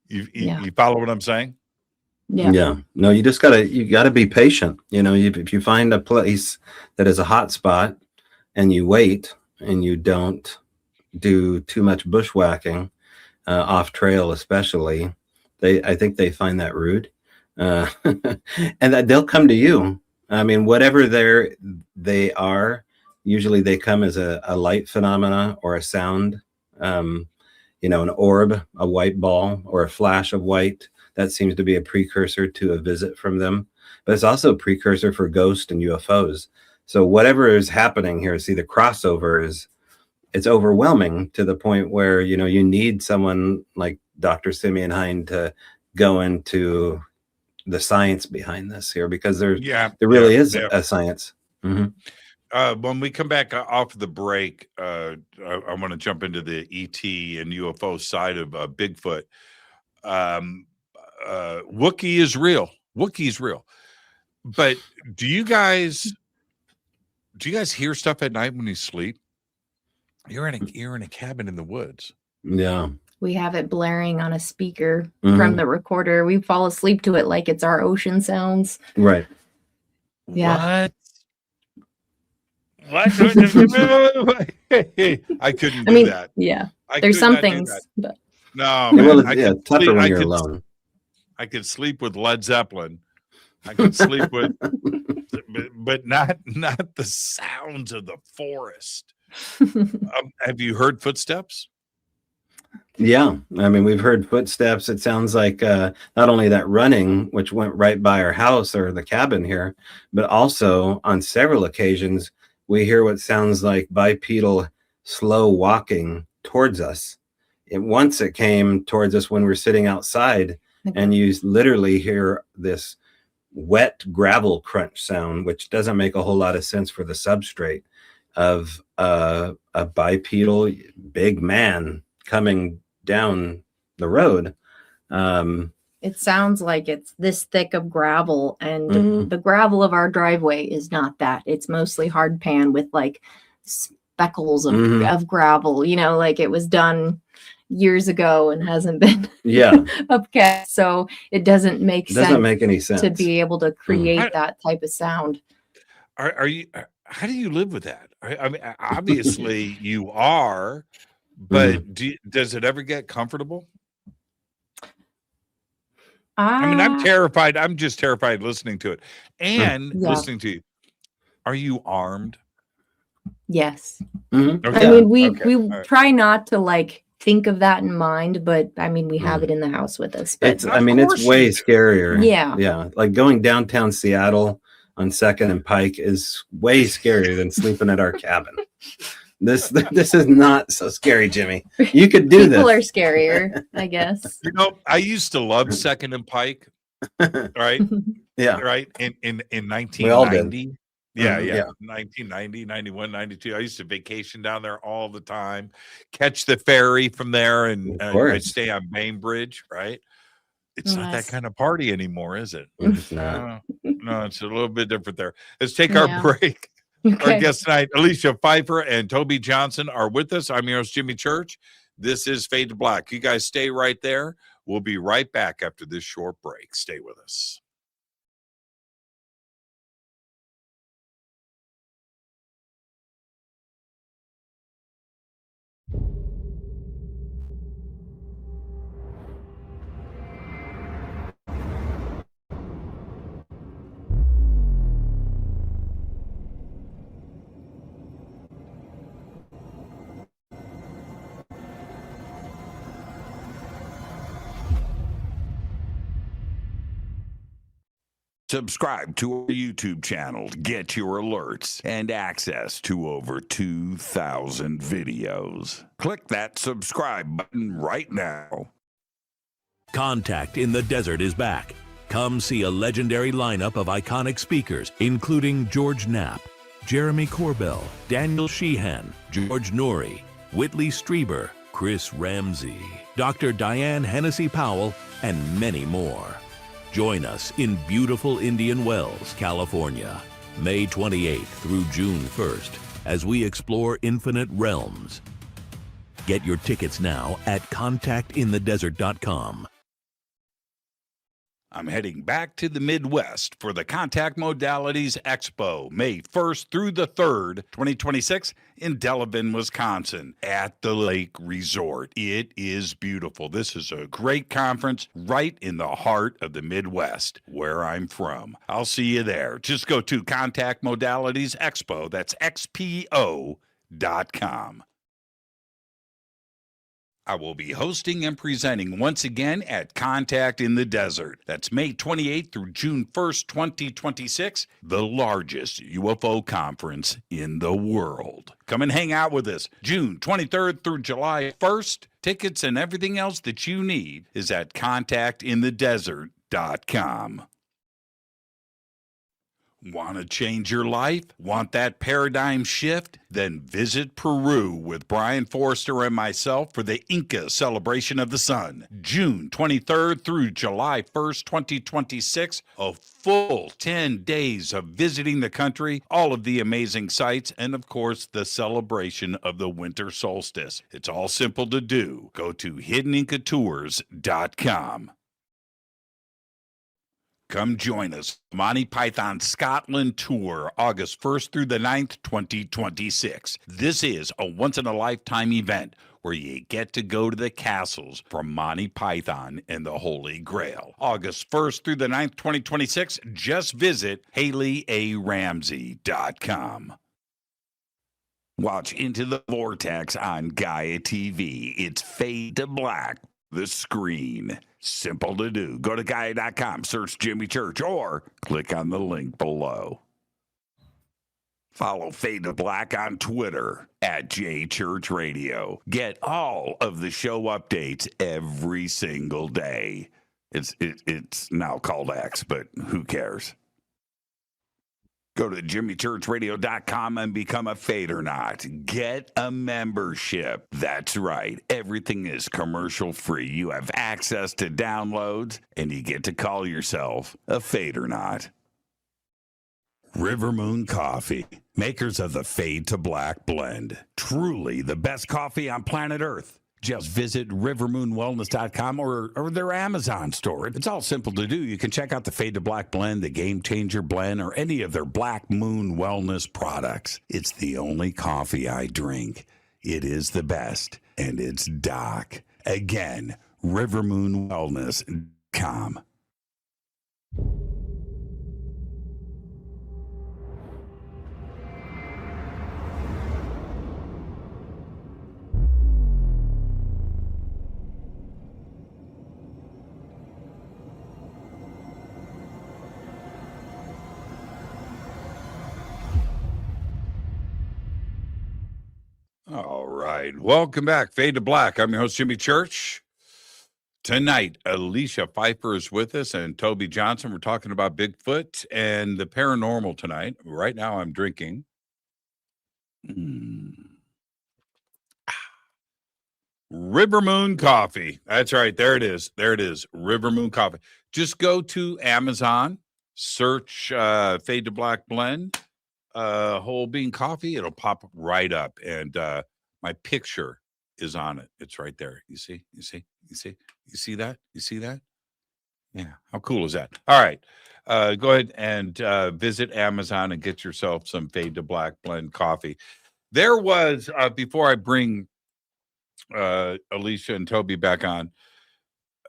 You follow what I'm saying? Yeah. No, you gotta be patient. If you find a place that is a hot spot and you wait and you don't do too much bushwhacking, off trail, especially, I think they find that rude. And that they'll come to you. I mean, whatever they are, usually they come as a light phenomena or a sound, an orb, a white ball, or a flash of white. That seems to be a precursor to a visit from them. But it's also a precursor for ghosts and UFOs. So whatever is happening here, see, the crossover it's overwhelming to the point where, you need someone like Dr. Simeon Hine to go into the science behind this here, because there really is a science. Mm-hmm. When we come back off the break, I want to jump into the ET and UFO side of Bigfoot. Wookiee is real. Wookiee's real. But do you guys hear stuff at night when you sleep? You're in a cabin in the woods. Yeah. We have it blaring on a speaker from the recorder. We fall asleep to it like it's our ocean sounds. Right. Yeah. What? I couldn't do that. Yeah. There's some things. But... No, man. Tougher when you're alone. I could sleep with Led Zeppelin. I could sleep with, but not the sounds of the forest. Have you heard footsteps? Yeah, I mean, we've heard footsteps. It sounds like not only that running, which went right by our house or the cabin here, but also on several occasions we hear what sounds like bipedal slow walking towards us. Once it came towards us when we're sitting outside, and you literally hear this wet gravel crunch sound, which doesn't make a whole lot of sense for the substrate of a bipedal big man coming down the road. It sounds like it's this thick of gravel, and the gravel of our driveway is not that. It's mostly hard pan with like speckles of gravel, like it was done years ago and hasn't been upkept. So it doesn't make sense. Doesn't make any sense to be able to create that type of sound. How do you live with that? I mean, obviously you are, but does it ever get comfortable? I mean, I'm terrified. I'm just terrified listening to it and listening to you. Are you armed? Yes. Okay. I mean, we try not to like think of that in mind, but I mean, we have it in the house with us. But it's way scarier. Yeah. Like going downtown Seattle on 2nd and Pike is way scarier than sleeping at our cabin. This is not so scary, Jimmy. You could do this. People are scarier, I guess. I used to love 2nd and Pike, right? Yeah. Right. In 1990. We all did. Yeah. 1990, 91, 92. I used to vacation down there all the time, catch the ferry from there, and I'd stay on Bainbridge, right? It's not that kind of party anymore, is it? It's not. No, it's a little bit different there. Let's take our break. Okay. Our guest tonight, Alicia Phifer and Tobe Johnson, are with us. I'm your host, Jimmy Church. This is Fade to Black. You guys stay right there. We'll be right back after this short break. Stay with us. Subscribe to our YouTube channel to get your alerts and access to over 2,000 videos. Click that subscribe button right now. Contact in the Desert is back. Come see a legendary lineup of iconic speakers, including George Knapp, Jeremy Corbell, Daniel Sheehan, George Norrie, Whitley Strieber, Chris Ramsey, Dr. Diane Hennessy Powell, and many more. Join us in beautiful Indian Wells, California, May 28th through June 1st, as we explore infinite realms. Get your tickets now at contactinthedesert.com. I'm heading back to the Midwest for the Contact Modalities Expo, May 1st through the 3rd, 2026, in Delavan, Wisconsin, at the Lake Resort. It is beautiful. This is a great conference right in the heart of the Midwest, where I'm from. I'll see you there. Just go to Contact Modalities Expo, that's XPO.com. I will be hosting and presenting once again at Contact in the Desert. That's May 28th through June 1st, 2026, the largest UFO conference in the world. Come and hang out with us June 23rd through July 1st. Tickets and everything else that you need is at contactinthedesert.com. Want to change your life? Want that paradigm shift? Then visit Peru with Brian Forrester and myself for the Inca Celebration of the Sun, June 23rd through July 1st, 2026. A full 10 days of visiting the country, all of the amazing sights, and of course, the celebration of the winter solstice. It's all simple to do. Go to hiddenincatours.com. Come join us. Monty Python Scotland Tour, August 1st through the 9th, 2026. This is a once-in-a-lifetime event where you get to go to the castles from Monty Python and the Holy Grail. August 1st through the 9th, 2026. Just visit HaleyARamsey.com. Watch Into the Vortex on Gaia TV. It's Fade to Black, the screen. Simple to do. Go to Gaia.com, search Jimmy Church, or click on the link below. Follow Fade to Black on Twitter at JChurchRadio. Get all of the show updates every single day. It's now called X, but who cares? Go to jimmychurchradio.com and become a Fadernaut. Get a membership. That's right. Everything is commercial free. You have access to downloads, and you get to call yourself a Fadernaut. River Moon Coffee, makers of the Fade to Black blend. Truly the best coffee on planet Earth. Just visit rivermoonwellness.com or their Amazon store. It's all simple to do. You can check out the Fade to Black blend, the Game Changer blend, or any of their Black Moon wellness products. It's the only coffee I drink. It is the best, and it's Doc. Again, rivermoonwellness.com. All right. Welcome back. Fade to Black. I'm your host, Jimmy Church. Tonight, Alicia Phifer is with us and Tobe Johnson. We're talking about Bigfoot and the paranormal tonight. Right now, I'm drinking River Moon Coffee. That's right. There it is. There it is. River Moon Coffee. Just go to Amazon, search Fade to Black blend. Whole bean coffee, it'll pop right up, and my picture is on it. It's right there. You see that? You see that? Yeah. How cool is that? All right. Go ahead and visit Amazon and get yourself some Fade to Black blend coffee. There was, before I bring Alicia and Toby back on,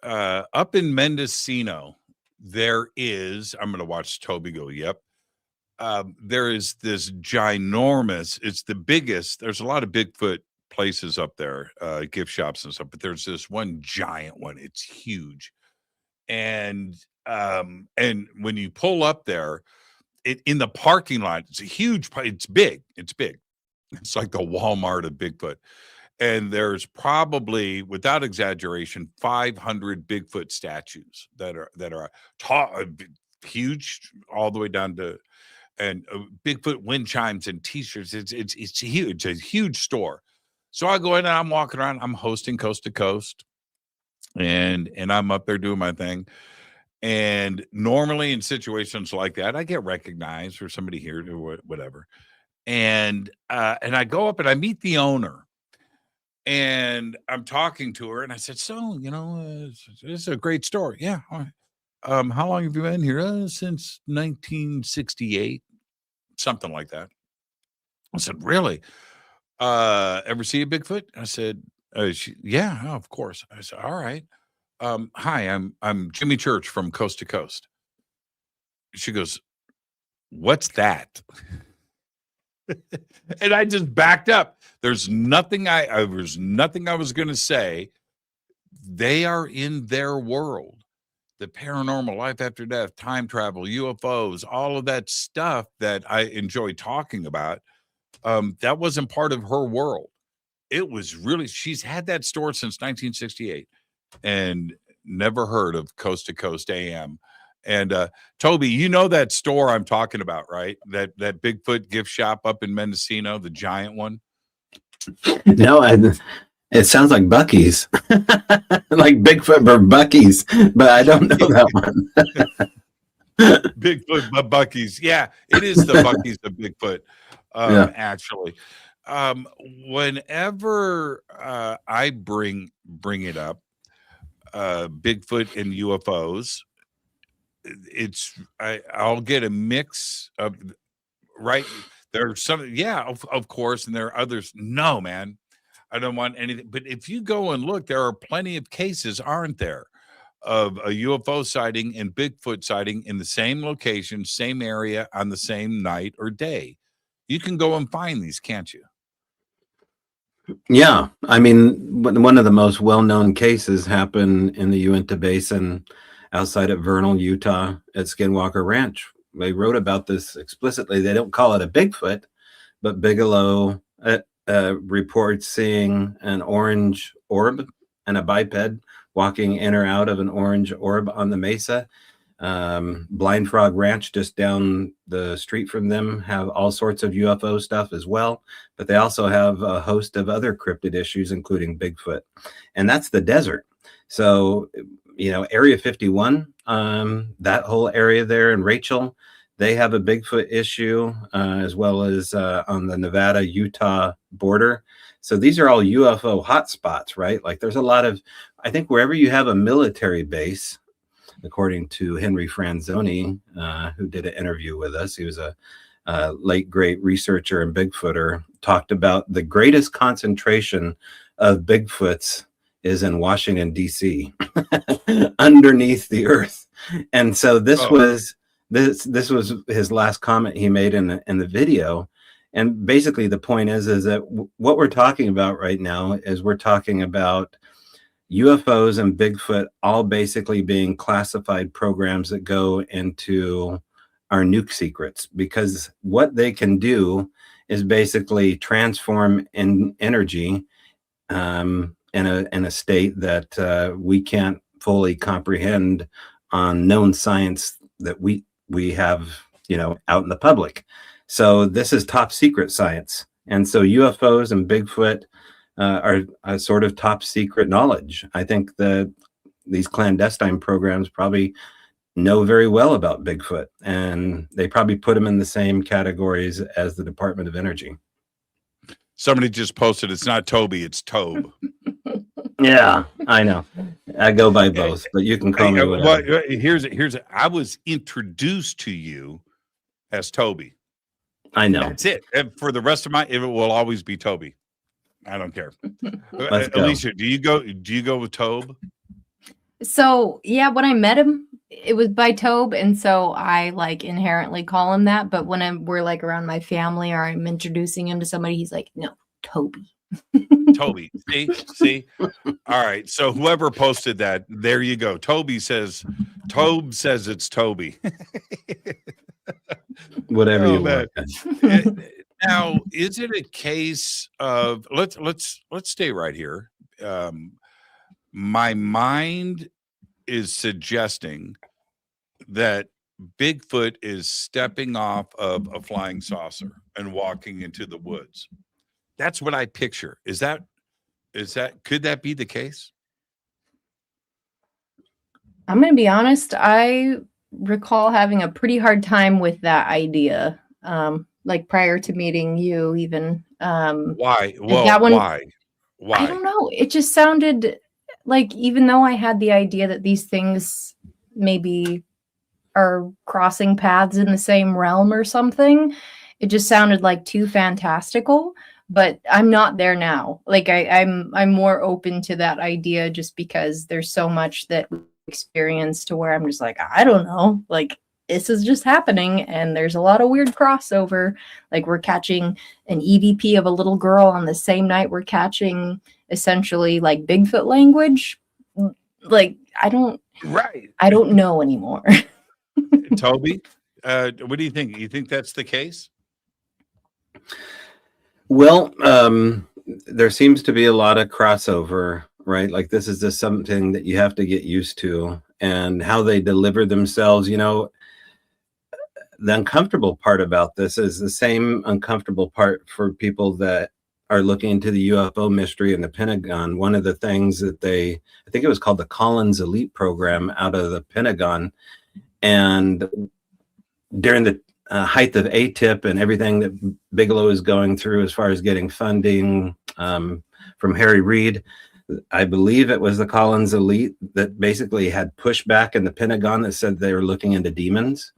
up in Mendocino, there is, I'm going to watch Toby go, yep. There is this ginormous, it's the biggest, there's a lot of Bigfoot places up there, gift shops and stuff, but there's this one giant one. It's huge. And when you pull up there, in the parking lot, it's a huge, it's big. It's like the Walmart of Bigfoot. And there's probably, without exaggeration, 500 Bigfoot statues that are tall, huge, all the way down to, and Bigfoot wind chimes and T-shirts. It's huge. It's a huge store. So I go in and I'm walking around. I'm hosting Coast to Coast, and I'm up there doing my thing. And normally in situations like that, I get recognized or somebody here or whatever. And I go up and I meet the owner. And I'm talking to her, and I said, "So, this is a great store." Yeah. All right. How long have you been here? Since 1968, something like that. I said, "Really? Ever see a Bigfoot?" I said, "Yeah, of course." I said, "All right. Hi, I'm Jimmy Church from Coast to Coast." She goes, "What's that?" And I just backed up. There's nothing I was going to say. They are in their world. The paranormal, life after death, time travel, UFOs, all of that stuff that I enjoy talking about. That wasn't part of her world. It was really, she's had that store since 1968 and never heard of Coast to Coast AM. And Toby, you know that store I'm talking about, right? That Bigfoot gift shop up in Mendocino, the giant one. No, it sounds like Buc-ee's, like Bigfoot or Buc-ee's, but I don't know that one. Bigfoot, but Buc-ee's. Yeah, it is the Buc-ee's of Bigfoot, actually. Whenever I bring it up, Bigfoot and UFOs, I'll get a mix of, right? There's some, of course, and there are others. No, man, I don't want anything. But if you go and look, there are plenty of cases, aren't there, of a UFO sighting and Bigfoot sighting in the same location, same area, on the same night or day. You can go and find these, can't you? Yeah, I mean, one of the most well-known cases happened in the Uinta Basin outside of Vernal, Utah, at Skinwalker Ranch. They wrote about this explicitly. They don't call it a Bigfoot, but Bigelow reports seeing an orange orb and a biped walking in or out of an orange orb on the mesa. Blind Frog Ranch, just down the street from them, have all sorts of UFO stuff as well, but they also have a host of other cryptid issues, including Bigfoot. And that's the desert. So, Area 51, that whole area there in Rachel, they have a Bigfoot issue, as well as on the Nevada-Utah border. So these are all UFO hotspots, right? Like there's a lot of, I think wherever you have a military base, according to Henry Franzoni, who did an interview with us, he was a late great researcher and Bigfooter, talked about the greatest concentration of Bigfoots is in Washington, D.C., underneath the earth. And so this was his last comment he made in the video. And basically the point is that what we're talking about right now is we're talking about UFOs and Bigfoot all basically being classified programs that go into our nuke secrets, because what they can do is basically transform in energy in a state that we can't fully comprehend on known science that we have, out in the public. So this is top secret science. And so UFOs and Bigfoot are a sort of top secret knowledge. I think that these clandestine programs probably know very well about Bigfoot, and they probably put them in the same categories as the Department of Energy. Somebody just posted, it's not Toby, it's Tobe. Yeah, I know. I go by both, but you can call me whatever. Well, here's I was introduced to you as Toby. I know. That's it. And for the rest of it will always be Toby. I don't care. Let's go. Alicia, do you go with Tobe? So yeah, when I met him, it was by Tobe, and so I like inherently call him that. But when we're like around my family or I'm introducing him to somebody, he's like, no, Toby. Toby. See? All right. So whoever posted that, there you go. Tobe says it's Toby. Whatever you want. Now, is it a case of let's stay right here. My mind is suggesting that Bigfoot is stepping off of a flying saucer and walking into the woods. That's what I picture. Could that be the case? I'm going to be honest. I recall having a pretty hard time with that idea. Like prior to meeting you, even. Why? Well, that one, why? I don't know. It just sounded like, even though I had the idea that these things maybe are crossing paths in the same realm or something, it just sounded like too fantastical. But I'm not there now. Like I'm more open to that idea just because there's so much that we experience to where I'm just like, I don't know, like this is just happening, and there's a lot of weird crossover. Like we're catching an EVP of a little girl on the same night we're catching essentially like Bigfoot language. Like I don't know anymore. Toby, what do you think? You think that's the case? Well, there seems to be a lot of crossover, right? Like this is just something that you have to get used to, and how they deliver themselves. You know, the uncomfortable part about this is the same uncomfortable part for people that are looking into the UFO mystery in the Pentagon. One of the things that I think it was called the Collins Elite Program out of the Pentagon, and during the height of ATIP and everything that Bigelow is going through as far as getting funding from Harry Reid, I believe it was the Collins Elite that basically had pushback in the Pentagon that said they were looking into demons.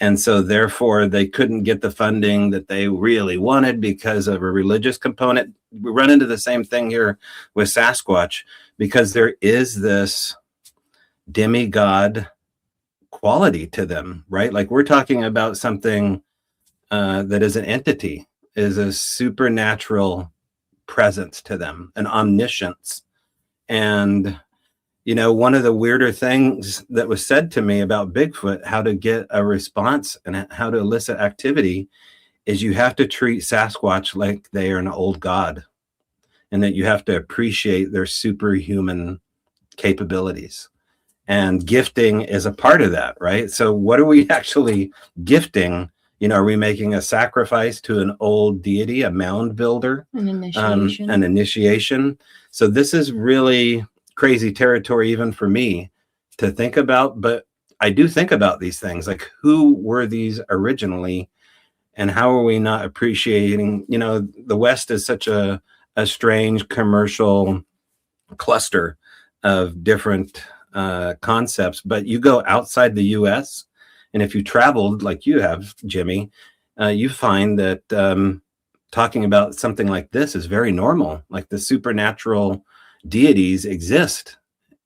And so therefore they couldn't get the funding that they really wanted because of a religious component. We run into the same thing here with Sasquatch, because there is this demigod quality to them, right? Like we're talking about something that is an entity, is a supernatural presence to them, an omniscience. And, you know, one of the weirder things that was said to me about Bigfoot, how to get a response and how to elicit activity, is you have to treat Sasquatch like they are an old god, and that you have to appreciate their superhuman capabilities. And gifting is a part of that, right? So what are we actually gifting? You know, are we making a sacrifice to an old deity, a mound builder? An initiation. An initiation. So this is really crazy territory even for me to think about, but I do think about these things, like who were these originally, and how are we not appreciating? You know, the West is such a strange commercial cluster of different concepts, but you go outside the US, and if you traveled like you have, Jimmy, you find that talking about something like this is very normal. Like the supernatural deities exist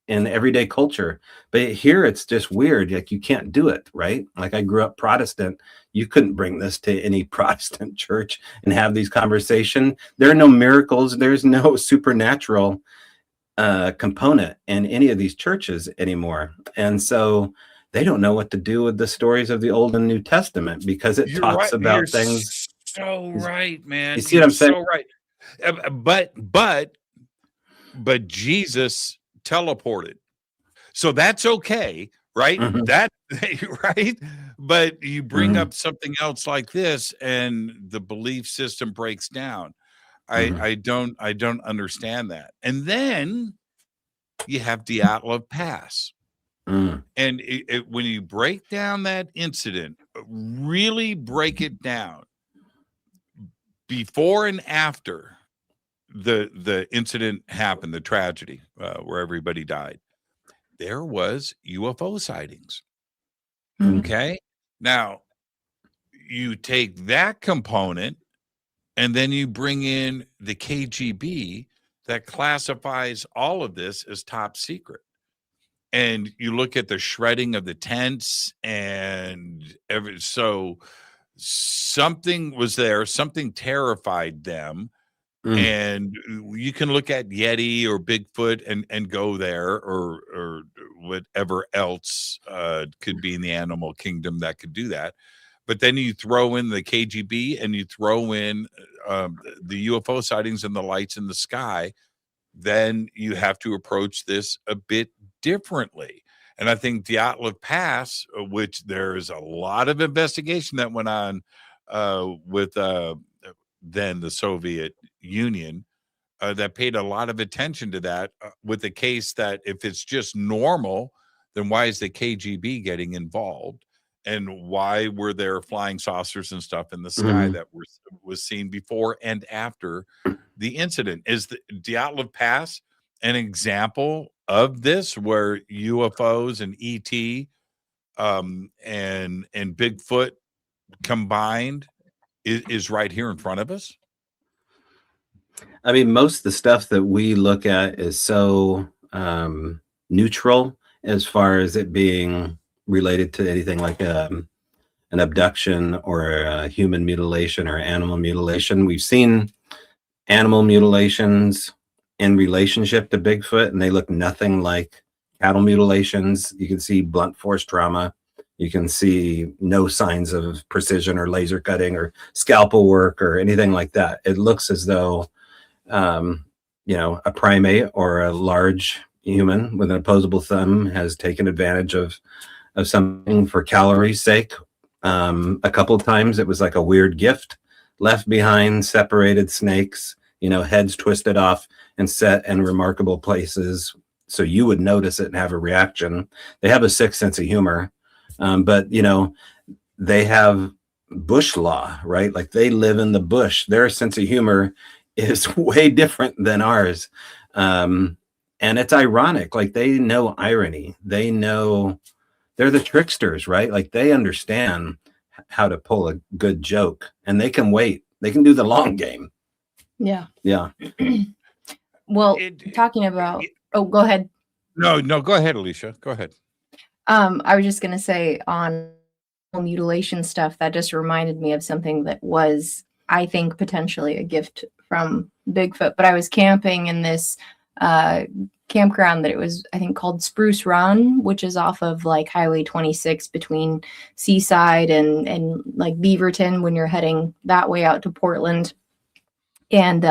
in everyday culture, but here it's just weird. Like you can't do it, right? Like I grew up Protestant. You couldn't bring this to any Protestant church and have these conversations. There are no miracles. There's no supernatural component in any of these churches anymore. And so they don't know what to do with the stories of the Old and New Testament, because it talks about things. So right, man. You see what I'm saying? So right. But Jesus teleported. So that's okay, right? Mhm. That right? But you bring up something else like this and the belief system breaks down. I don't understand that. And then you have Dyatlov Pass. And when you break down that incident, really break it down, before and after the incident happened, the tragedy where everybody died, there was UFO sightings. Okay. Now you take that component and then you bring in the KGB that classifies all of this as top secret. And you look at the shredding of the tents and so something was there, something terrified them. And you can look at Yeti or Bigfoot and go there, or whatever else could be in the animal kingdom that could do that. But then you throw in the KGB and you throw in the UFO sightings and the lights in the sky, then you have to approach this a bit differently. And I think Dyatlov Pass, which there's a lot of investigation that went on with then the Soviet Union, that paid a lot of attention to that, with the case that if it's just normal, then why is the KGB getting involved? And why were there flying saucers and stuff in the sky that was seen before and after the incident? Is the Dyatlov Pass an example of this, where UFOs and ET and Bigfoot combined is right here in front of us? I mean, most of the stuff that we look at is so neutral as far as it being related to anything like an abduction or a human mutilation or animal mutilation. We've seen animal mutilations in relationship to Bigfoot, and they look nothing like cattle mutilations. You can see blunt force trauma. You can see no signs of precision or laser cutting or scalpel work or anything like that. It looks as though, a primate or a large human with an opposable thumb has taken advantage of something for calories' sake. A couple of times it was like a weird gift left behind, separated snakes, heads twisted off and set in remarkable places, so you would notice it and have a reaction. They have a sick sense of humor, but they have bush law, right? Like, they live in the bush. Their sense of humor is way different than ours, and it's ironic. Like, they know irony. They know, they're the tricksters, right? Like, they understand how to pull a good joke, and they can wait. They can do the long game. Yeah. Well, talking about, go ahead. No, go ahead, Alicia. Go ahead. I was just going to say, on mutilation stuff, that just reminded me of something that was, I think, potentially a gift from Bigfoot. But I was camping in this campground that it was, I think, called Spruce Run, which is off of like Highway 26 between Seaside and like Beaverton when you're heading that way out to Portland. And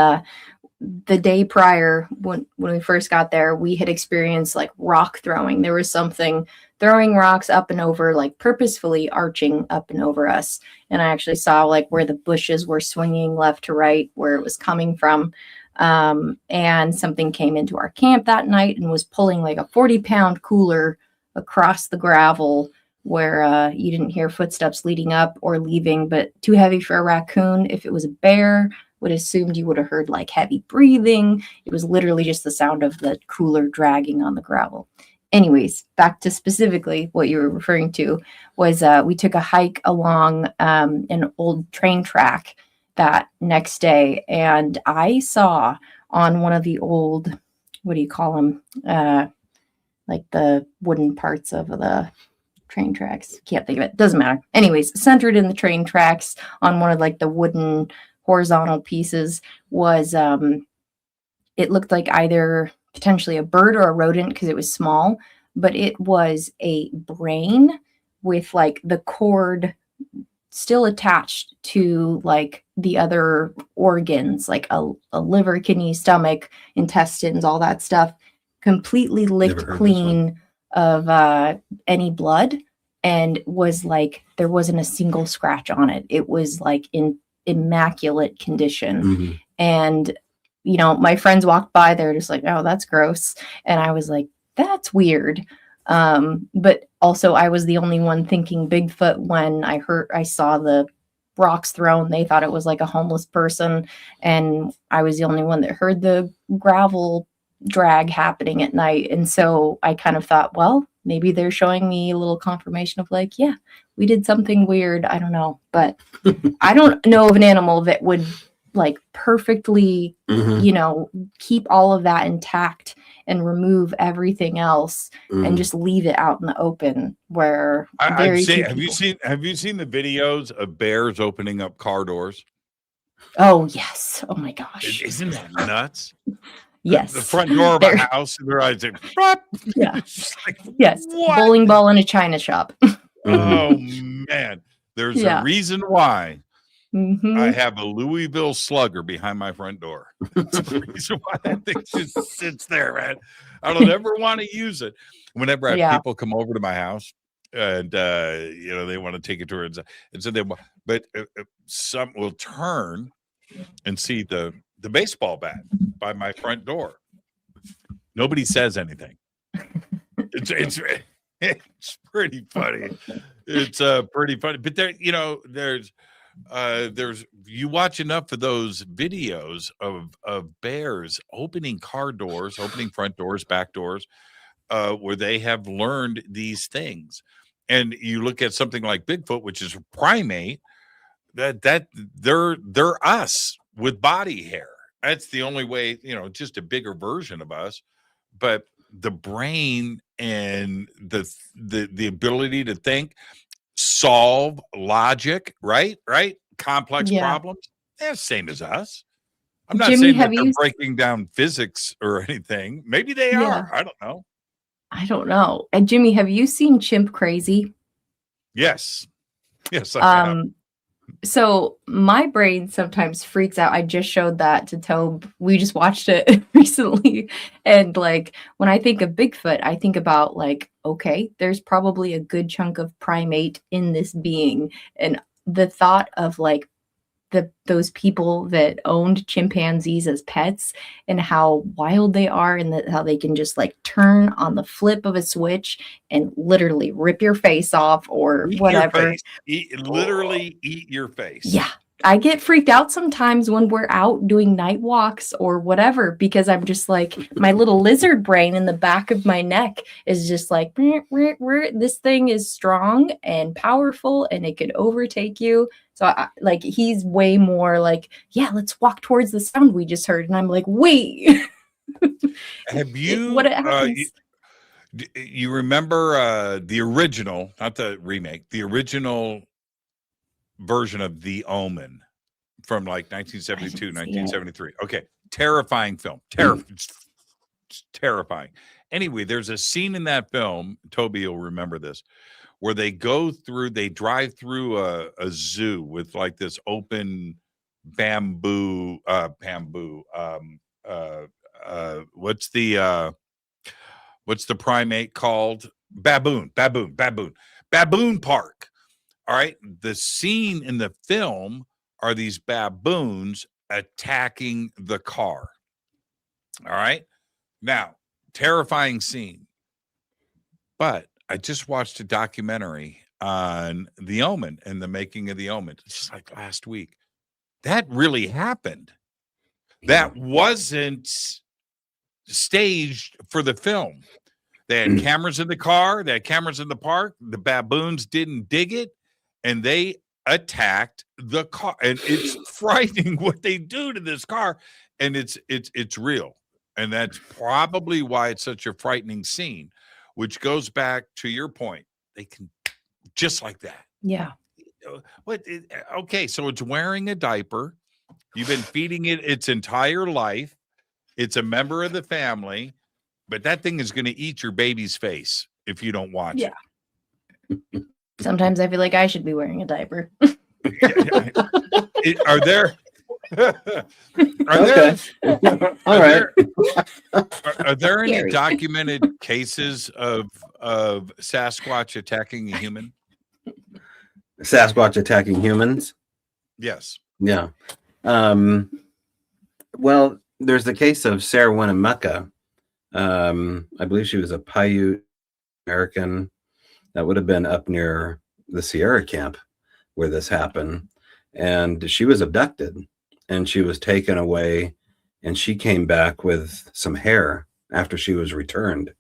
the day prior, when we first got there, we had experienced like rock throwing. There was something throwing rocks up and over, like purposefully arching up and over us. And I actually saw like where the bushes were swinging left to right, where it was coming from. And something came into our camp that night and was pulling like a 40-pound cooler across the gravel, where you didn't hear footsteps leading up or leaving, but too heavy for a raccoon. If it was a bear, would assumed you would have heard like heavy breathing. It was literally just the sound of the cooler dragging on the gravel. Anyways, back to specifically what you were referring to was we took a hike along an old train track that next day, and I saw on one of the old, what do you call them? Like the wooden parts of the train tracks. Can't think of it. Doesn't matter. Anyways, centered in the train tracks on one of like the wooden horizontal pieces was it looked like either potentially a bird or a rodent because it was small, but it was a brain with like the cord still attached to like the other organs, like a liver, kidney, stomach, intestines, all that stuff, completely licked clean of any blood, and was like, there wasn't a single scratch on it. It was like in immaculate condition. Mm-hmm. And my friends walked by, they're just like, oh, that's gross. And I was like, that's weird. But also I was the only one thinking Bigfoot when I saw the rocks thrown. They thought it was like a homeless person, and I was the only one that heard the gravel drag happening at night. And so I kind of thought, well, maybe they're showing me a little confirmation of like, yeah, we did something weird. I don't know, but I don't know of an animal that would like perfectly, you know, keep all of that intact and remove everything else and just leave it out in the open where have you seen the videos of bears opening up car doors? Oh yes. Oh my gosh. Isn't that nuts? Yes. The front door of a house, and their eyes like, yeah. like, yes. What? Bowling ball in a china shop. Oh man. There's a reason why I have a Louisville Slugger behind my front door. That's the reason why that thing just sits there, man. I don't ever want to use it. Whenever I have people come over to my house and you know, they want to take a tour, and so they, but some will turn and see the baseball bat by my front door. Nobody says anything. It's pretty funny. It's pretty funny. But there, you know, there's you watch enough of those videos of bears opening car doors, opening front doors, back doors, where they have learned these things. And you look at something like Bigfoot, which is a primate, that they're us with body hair. That's the only way, you know, just a bigger version of us. But the brain and the ability to think, solve, logic, right? Complex problems. They're the same as us. I'm not saying that they're breaking down physics or anything. Maybe they are. I don't know. And Jimmy, have you seen Chimp Crazy? Yes. Yes, I have. So my brain sometimes freaks out. I just showed that to Tobe. We just watched it recently. And like, when I think of Bigfoot, I think about like, okay, there's probably a good chunk of primate in this being. And the thought of like those people that owned chimpanzees as pets and how wild they are, and how they can just like turn on the flip of a switch and literally rip your face off or whatever. Literally eat your face. Yeah. I get freaked out sometimes when we're out doing night walks or whatever, because I'm just like, my little lizard brain in the back of my neck is just like, this thing is strong and powerful and it could overtake you. So like, he's way more like, yeah, let's walk towards the sound we just heard. And I'm like, wait. Have you, what happens? You remember the original, not the remake, the original version of The Omen from like 1972, 1973. Okay. Terrifying film. Terrifying. Anyway, there's a scene in that film, Toby will remember this, where they drive through a zoo with like this open bamboo, what's the primate called? Baboon park. All right. The scene in the film are these baboons attacking the car. All right. Now, terrifying scene. But I just watched a documentary on The Omen and the making of The Omen. It's just like last week. That really happened. That wasn't staged for the film. They had cameras in the car. They had cameras in the park. The baboons didn't dig it. And they attacked the car, and it's frightening what they do to this car, and it's real, and that's probably why it's such a frightening scene, which goes back to your point. They can just like that. Yeah. Okay, so it's wearing a diaper. You've been feeding it its entire life. It's a member of the family, but that thing is going to eat your baby's face if you don't watch it. Sometimes I feel like I should be wearing a diaper. Are there any documented cases of Sasquatch attacking a human? Sasquatch attacking humans? Yes. Yeah. Well, there's the case of Sarah Winnemucca. I believe she was a Paiute American. That would have been up near the Sierra camp where this happened. and she was abducted, and she was taken away, and she came back with some hair after she was returned.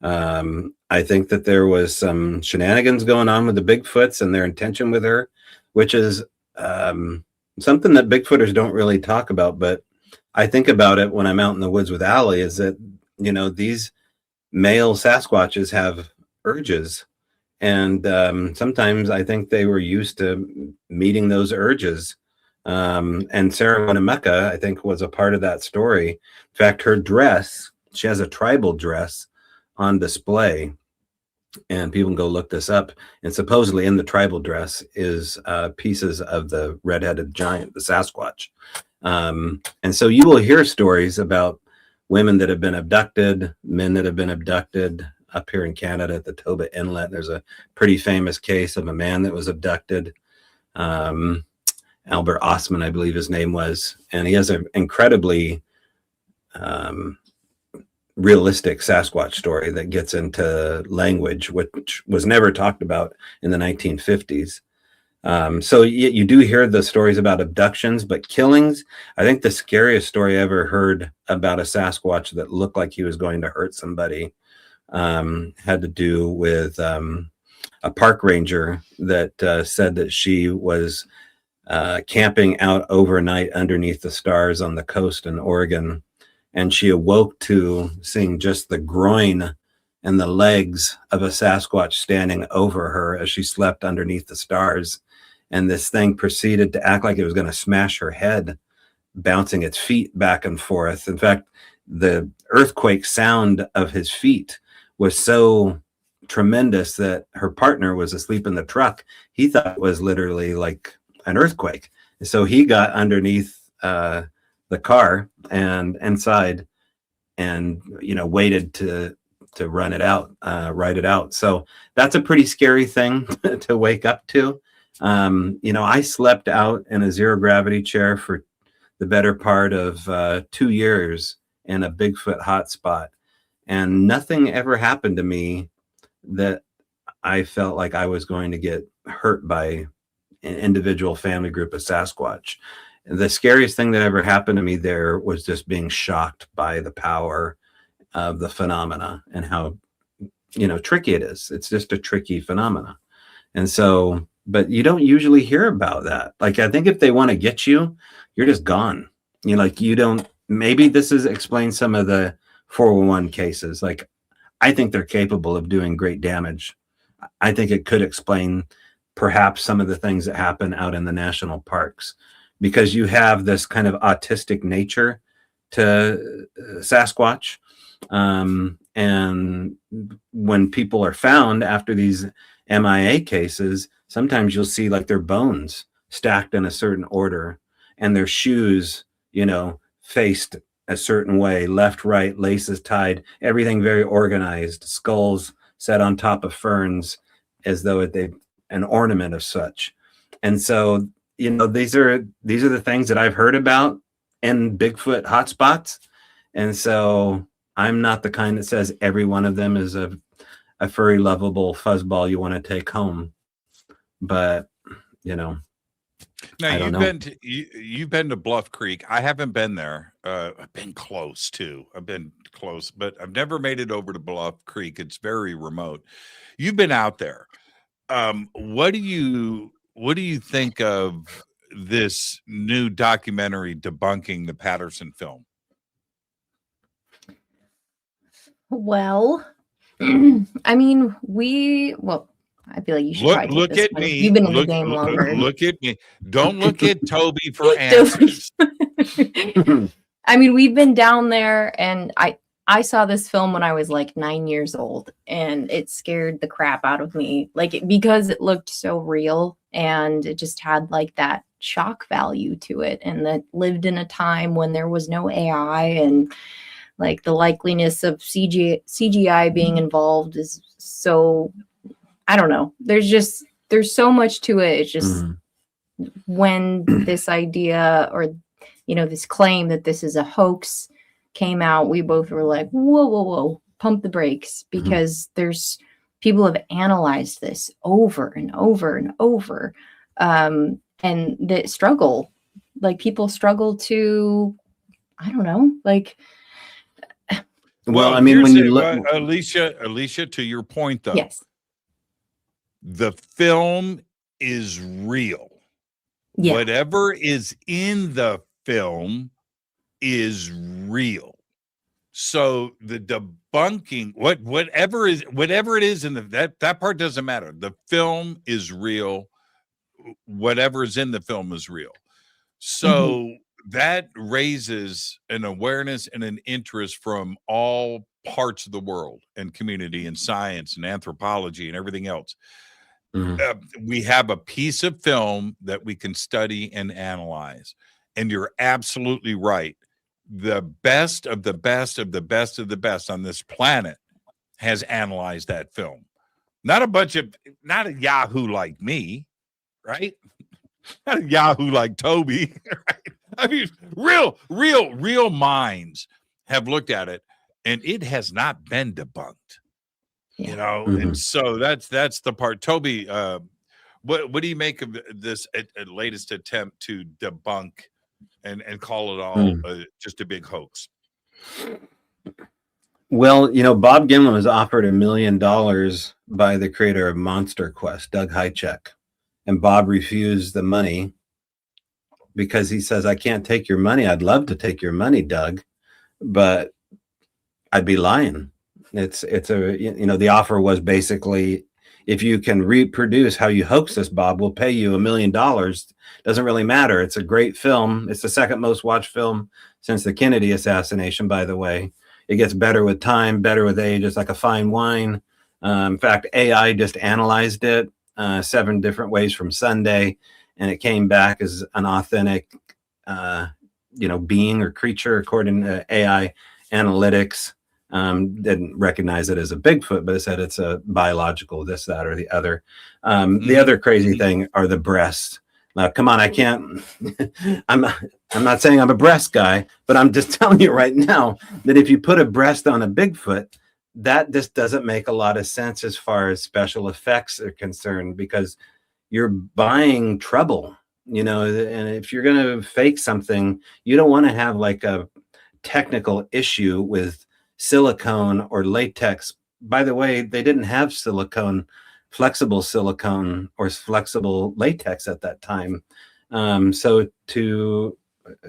I think that there was some shenanigans going on with the Bigfoots and their intention with her, which is something that Bigfooters don't really talk about, but I think about it when I'm out in the woods with Allie, is that, you know, these male Sasquatches have urges, and sometimes I think they were used to meeting those urges. And Sarah Winnemucca, I think, was a part of that story. In fact, her dress, she has a tribal dress on display, and people can go look this up. And supposedly in the tribal dress is pieces of the red-headed giant, the Sasquatch. And so you will hear stories about women that have been abducted, men that have been abducted. Up here in Canada at the Tobe Inlet, there's a pretty famous case of a man that was abducted. Albert Osman, I believe his name was, and he has an incredibly realistic Sasquatch story that gets into language which was never talked about in the 1950s. So you do hear the stories about abductions, but killings, I think the scariest story I ever heard about a Sasquatch that looked like he was going to hurt somebody had to do with a park ranger that said that she was camping out overnight underneath the stars on the coast in Oregon, and she awoke to seeing just the groin and the legs of a Sasquatch standing over her as she slept underneath the stars. And this thing proceeded to act like it was going to smash her head, bouncing its feet back and forth. In fact, the earthquake sound of his feet was so tremendous that her partner was asleep in the truck. He thought it was literally like an earthquake. So he got underneath the car and inside, and, you know, waited to run it out, ride it out. So that's a pretty scary thing to wake up to. You know, I slept out in a zero gravity chair for the better part of 2 years in a Bigfoot hotspot, and nothing ever happened to me that I felt like I was going to get hurt by an individual family group of Sasquatch. The scariest thing that ever happened to me there was just being shocked by the power of the phenomena and how, you know, tricky it is. It's just a tricky phenomena. And so, but you don't usually hear about that. Like, I think if they want to get you, you're just gone. You know, like, you don't, maybe this is explains some of the 411 cases. Like, I think they're capable of doing great damage. I think it could explain perhaps some of the things that happen out in the national parks, because you have this kind of autistic nature to Sasquatch. And when people are found after these MIA cases, sometimes you'll see like their bones stacked in a certain order and their shoes, you know, faced a certain way, left, right, laces tied, everything very organized, skulls set on top of ferns as though they an ornament of such. And so, you know, these are the things that I've heard about in Bigfoot hotspots. And so I'm not the kind that says every one of them is a furry, lovable fuzzball you want to take home. But, you know, now you've been to Bluff Creek. I haven't been there. I've been close too. I've been close, but I've never made it over to Bluff Creek. It's very remote. You've been out there. What do you think of this new documentary debunking the Patterson film? Well, I mean, I feel like you should look at me. You've been in the game longer. Look at me. Don't look at Toby for answers. I mean, we've been down there, and I saw this film when I was like 9 years old, and it scared the crap out of me, because it looked so real, and it just had like that shock value to it, and that lived in a time when there was no AI, and like the likeliness of CGI being involved is so, I don't know. There's so much to it. It's just when this idea, or, you know, this claim that this is a hoax came out, we both were like, whoa, pump the brakes, because people have analyzed this over and over and over. and that struggle, like people struggle to, I don't know, like. Well, I mean, when you look, Alicia, to your point though, Yes. the film is real. Yeah. Whatever is in the film is real. So the debunking, whatever it is in that part doesn't matter. The film is real. Whatever is in the film is real. So that raises an awareness and an interest from all parts of the world and community and science and anthropology and everything else. We have a piece of film that we can study and analyze. And you're absolutely right. The best of the best of the best of the best on this planet has analyzed that film. Not a Yahoo like me, right? Not a Yahoo like Tobe. Right? I mean, real minds have looked at it, and it has not been debunked. You know, and so that's the part. Tobe, what do you make of this latest attempt to debunk and call it all just a big hoax? Well, you know, Bob Gimlin was offered $1 million by the creator of Monster Quest, Doug Hychek, and Bob refused the money because he says, "I can't take your money. I'd love to take your money, Doug, but I'd be lying." It's the offer was basically, if you can reproduce how you hoax us, Bob, we'll pay you $1 million. Doesn't really matter. It's a great film. It's the second most watched film since the Kennedy assassination, by the way. It gets better with time, better with age. It's like a fine wine. In fact, AI just analyzed it 7 different ways from Sunday, and it came back as an authentic, being or creature according to AI analytics. Didn't recognize it as a Bigfoot, but it said it's a biological this, that, or the other. The other crazy thing are the breasts. Now, come on, I can't. I'm not saying I'm a breast guy, but I'm just telling you right now that if you put a breast on a Bigfoot, that just doesn't make a lot of sense as far as special effects are concerned, because you're buying trouble, and if you're going to fake something, you don't want to have like a technical issue with silicone or latex. By the way, they didn't have flexible silicone or flexible latex at that time. So to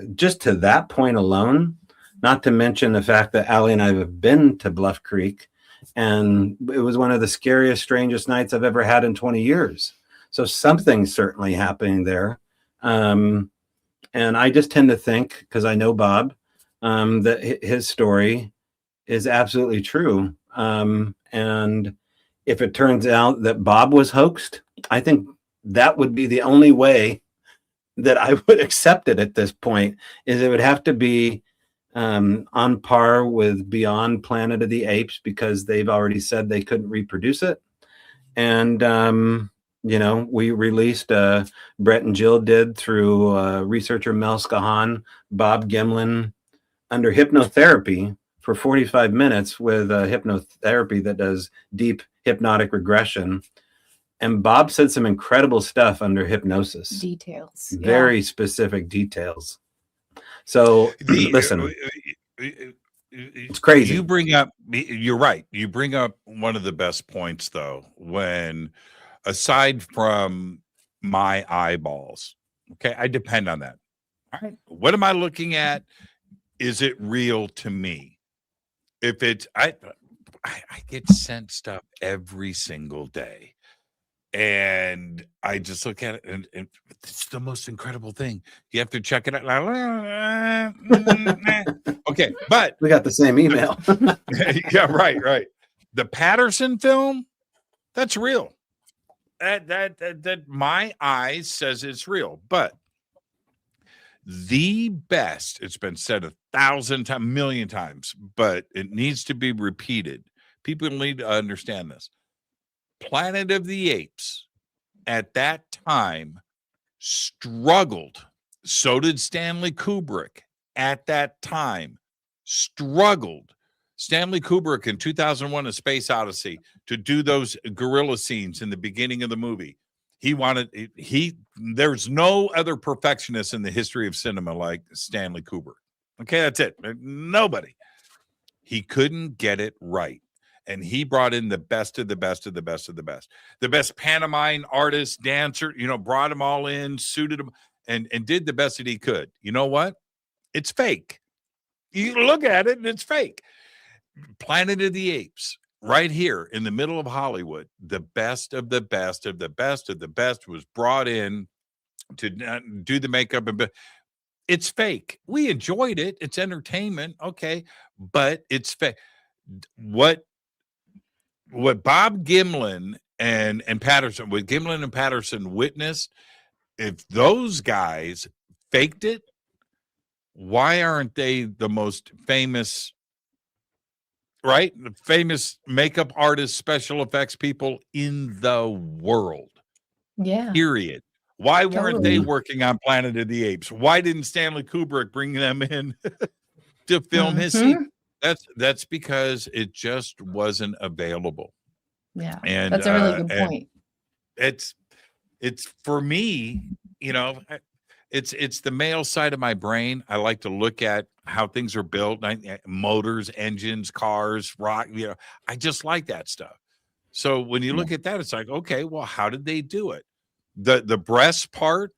that point alone, not to mention the fact that Allie and I have been to Bluff Creek, and it was one of the scariest, strangest nights I've ever had in 20 years. So something's certainly happening there. And I just tend to think, because I know Bob, that his story is absolutely true. And if it turns out that Bob was hoaxed, I think that would be the only way that I would accept it at this point. Is it would have to be on par with Beyond Planet of the Apes, because they've already said they couldn't reproduce it. And, we released, Brett and Jill did through researcher Mel Skahan, Bob Gimlin under hypnotherapy for 45 minutes with hypnotherapy that does deep hypnotic regression. And Bob said some incredible stuff under hypnosis. Details. Very specific details. So listen, it's crazy. You're right. You bring up one of the best points, though, when aside from my eyeballs, okay, I depend on that. All right. What am I looking at? Is it real to me? If it's, I get sent stuff every single day, and I just look at it, and it's the most incredible thing. You have to check it out. Okay, but we got the same email. Yeah, right. The Patterson film, that's real. That my eyes says it's real, but the best, it's been said 1,000 times, 1,000,000 times, but it needs to be repeated. People need to understand this. Planet of the Apes at that time struggled. So did Stanley Kubrick at that time. Struggled. Stanley Kubrick in 2001, A Space Odyssey, to do those gorilla scenes in the beginning of the movie. There's no other perfectionist in the history of cinema like Stanley Kubrick. Okay, that's it. Nobody. He couldn't get it right. And he brought in the best of the best of the best of the best. The best pantomime artist, dancer, brought them all in, suited them, and did the best that he could. You know what? It's fake. You look at it and it's fake. Planet of the Apes, right here in the middle of Hollywood, the best of the best of the best of the best was brought in to do the makeup. It's fake. We enjoyed it. It's entertainment. Okay. But it's fake. What Bob Gimlin and Patterson, what Gimlin and Patterson witnessed, if those guys faked it, why aren't they the most famous, right? The famous makeup artists, special effects people in the world? Yeah. Period. Why weren't they Totally. working on Planet of the Apes? Why didn't Stanley Kubrick bring them in to film his scene? That's because it just wasn't available. Yeah. And That's a really good point. It's for me, it's the male side of my brain. I like to look at how things are built, motors, engines, cars, rock, I just like that stuff. So when you look at that, it's like, okay, well, how did they do it? The breast part,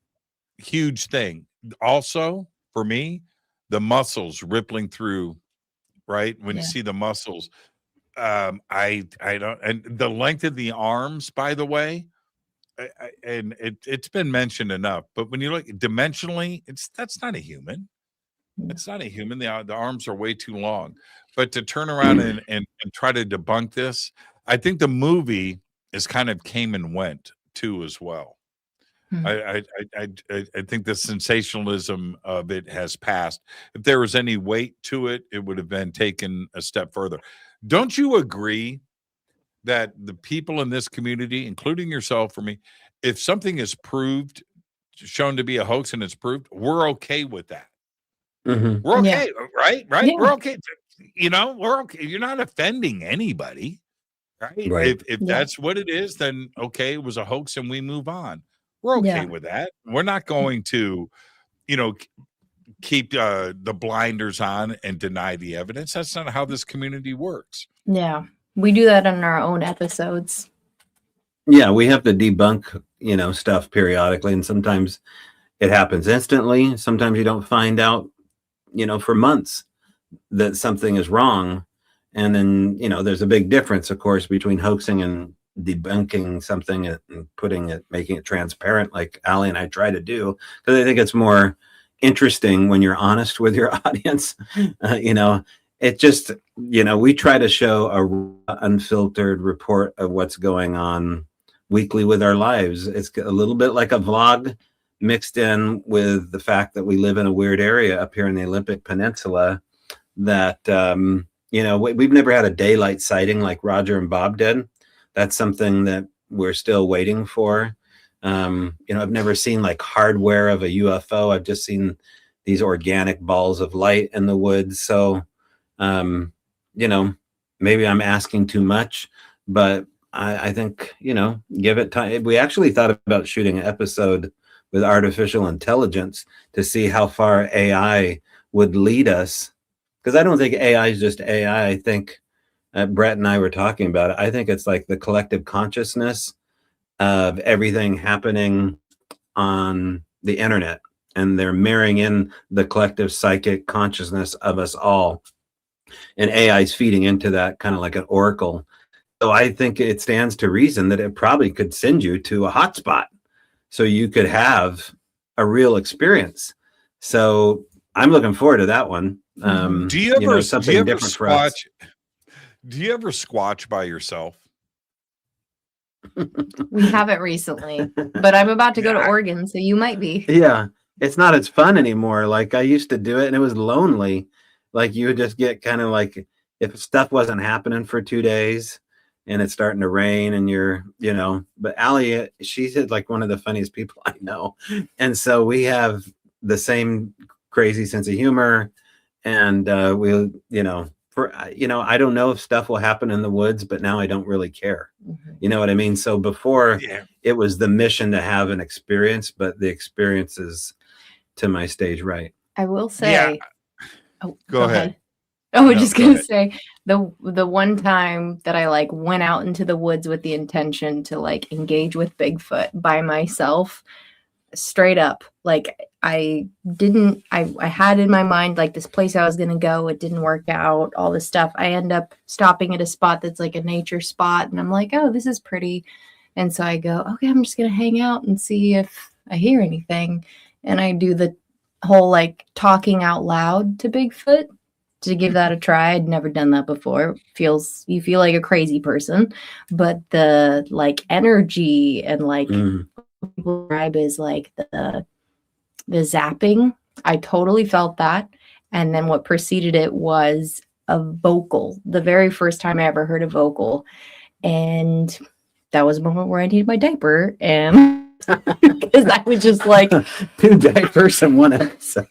huge thing. Also, for me, the muscles rippling through, right? When you see the muscles, I don't, and the length of the arms, by the way, and it's been mentioned enough, but when you look dimensionally, that's not a human. It's not a human. The arms are way too long. But to turn around and try to debunk this, I think the movie is kind of came and went too as well. I think the sensationalism of it has passed. If there was any weight to it, it would have been taken a step further. Don't you agree that the people in this community, including yourself, for me, if something is proved, shown to be a hoax and it's proved, we're okay with that. We're okay, right? Yeah. We're okay. We're okay. You're not offending anybody, right? If that's what it is, then okay, it was a hoax and we move on. We're okay with that. We're not going to, keep the blinders on and deny the evidence. That's not how this community works. Yeah. We do that in our own episodes. Yeah, we have to debunk, stuff periodically, and sometimes it happens instantly. Sometimes you don't find out, for months that something is wrong. And then, there's a big difference, of course, between hoaxing and debunking something and making it transparent, like Ali and I try to do, because I think it's more interesting when you're honest with your audience. It just, we try to show a raw, unfiltered report of what's going on weekly with our lives. It's a little bit like a vlog mixed in with the fact that we live in a weird area up here in the Olympic Peninsula that, we've never had a daylight sighting like Roger and Bob did. That's something that we're still waiting for. I've never seen like hardware of a UFO. I've just seen these organic balls of light in the woods. So, maybe I'm asking too much, but I think, give it time. We actually thought about shooting an episode with artificial intelligence to see how far AI would lead us. Because I don't think AI is just AI. I think Brett and I were talking about it. I think it's like the collective consciousness of everything happening on the internet, and they're marrying in the collective psychic consciousness of us all. And AI is feeding into that kind of like an oracle. So I think it stands to reason that it probably could send you to a hotspot so you could have a real experience. So I'm looking forward to that one. Do you ever squatch? Do you ever squatch by yourself? We haven't recently, but I'm about to go to Oregon, so you might be. Yeah, it's not as fun anymore. Like I used to do it, and it was lonely. Like you would just get kind of like, if stuff wasn't happening for 2 days and it's starting to rain and you're, but Ali, she's like one of the funniest people I know. And so we have the same crazy sense of humor, and we, for, I don't know if stuff will happen in the woods, but now I don't really care. You know what I mean? So before it was the mission to have an experience, but the experience is to my stage right. I will say, go ahead. I was just gonna say the one time that I like went out into the woods with the intention to like engage with Bigfoot by myself, straight up, like I had in my mind like this place I was gonna go. It didn't work out, all this stuff. I end up stopping at a spot that's like a nature spot, and I'm like, oh, this is pretty. And so I go, okay, I'm just gonna hang out and see if I hear anything. And I do the whole like talking out loud to Bigfoot to give that a try. I'd never done that before. You feel like a crazy person, but the like energy and like people describe is like the zapping. I totally felt that. And then what preceded it was a vocal, the very first time I ever heard a vocal. And that was a moment where I needed my diaper. And because I was just like 2 diapers in one episode.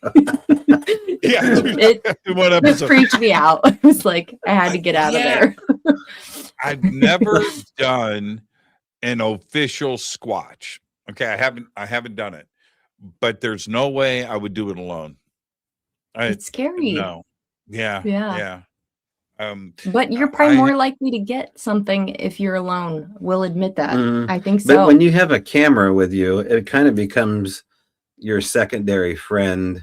It freaked me out. It was like I had to get out of there. I've never done an official Squatch. Okay, I haven't done it, but there's no way I would do it alone. It's scary. No. Yeah. But you're probably more likely to get something if you're alone. We'll admit that. I think so. But when you have a camera with you, it kind of becomes your secondary friend.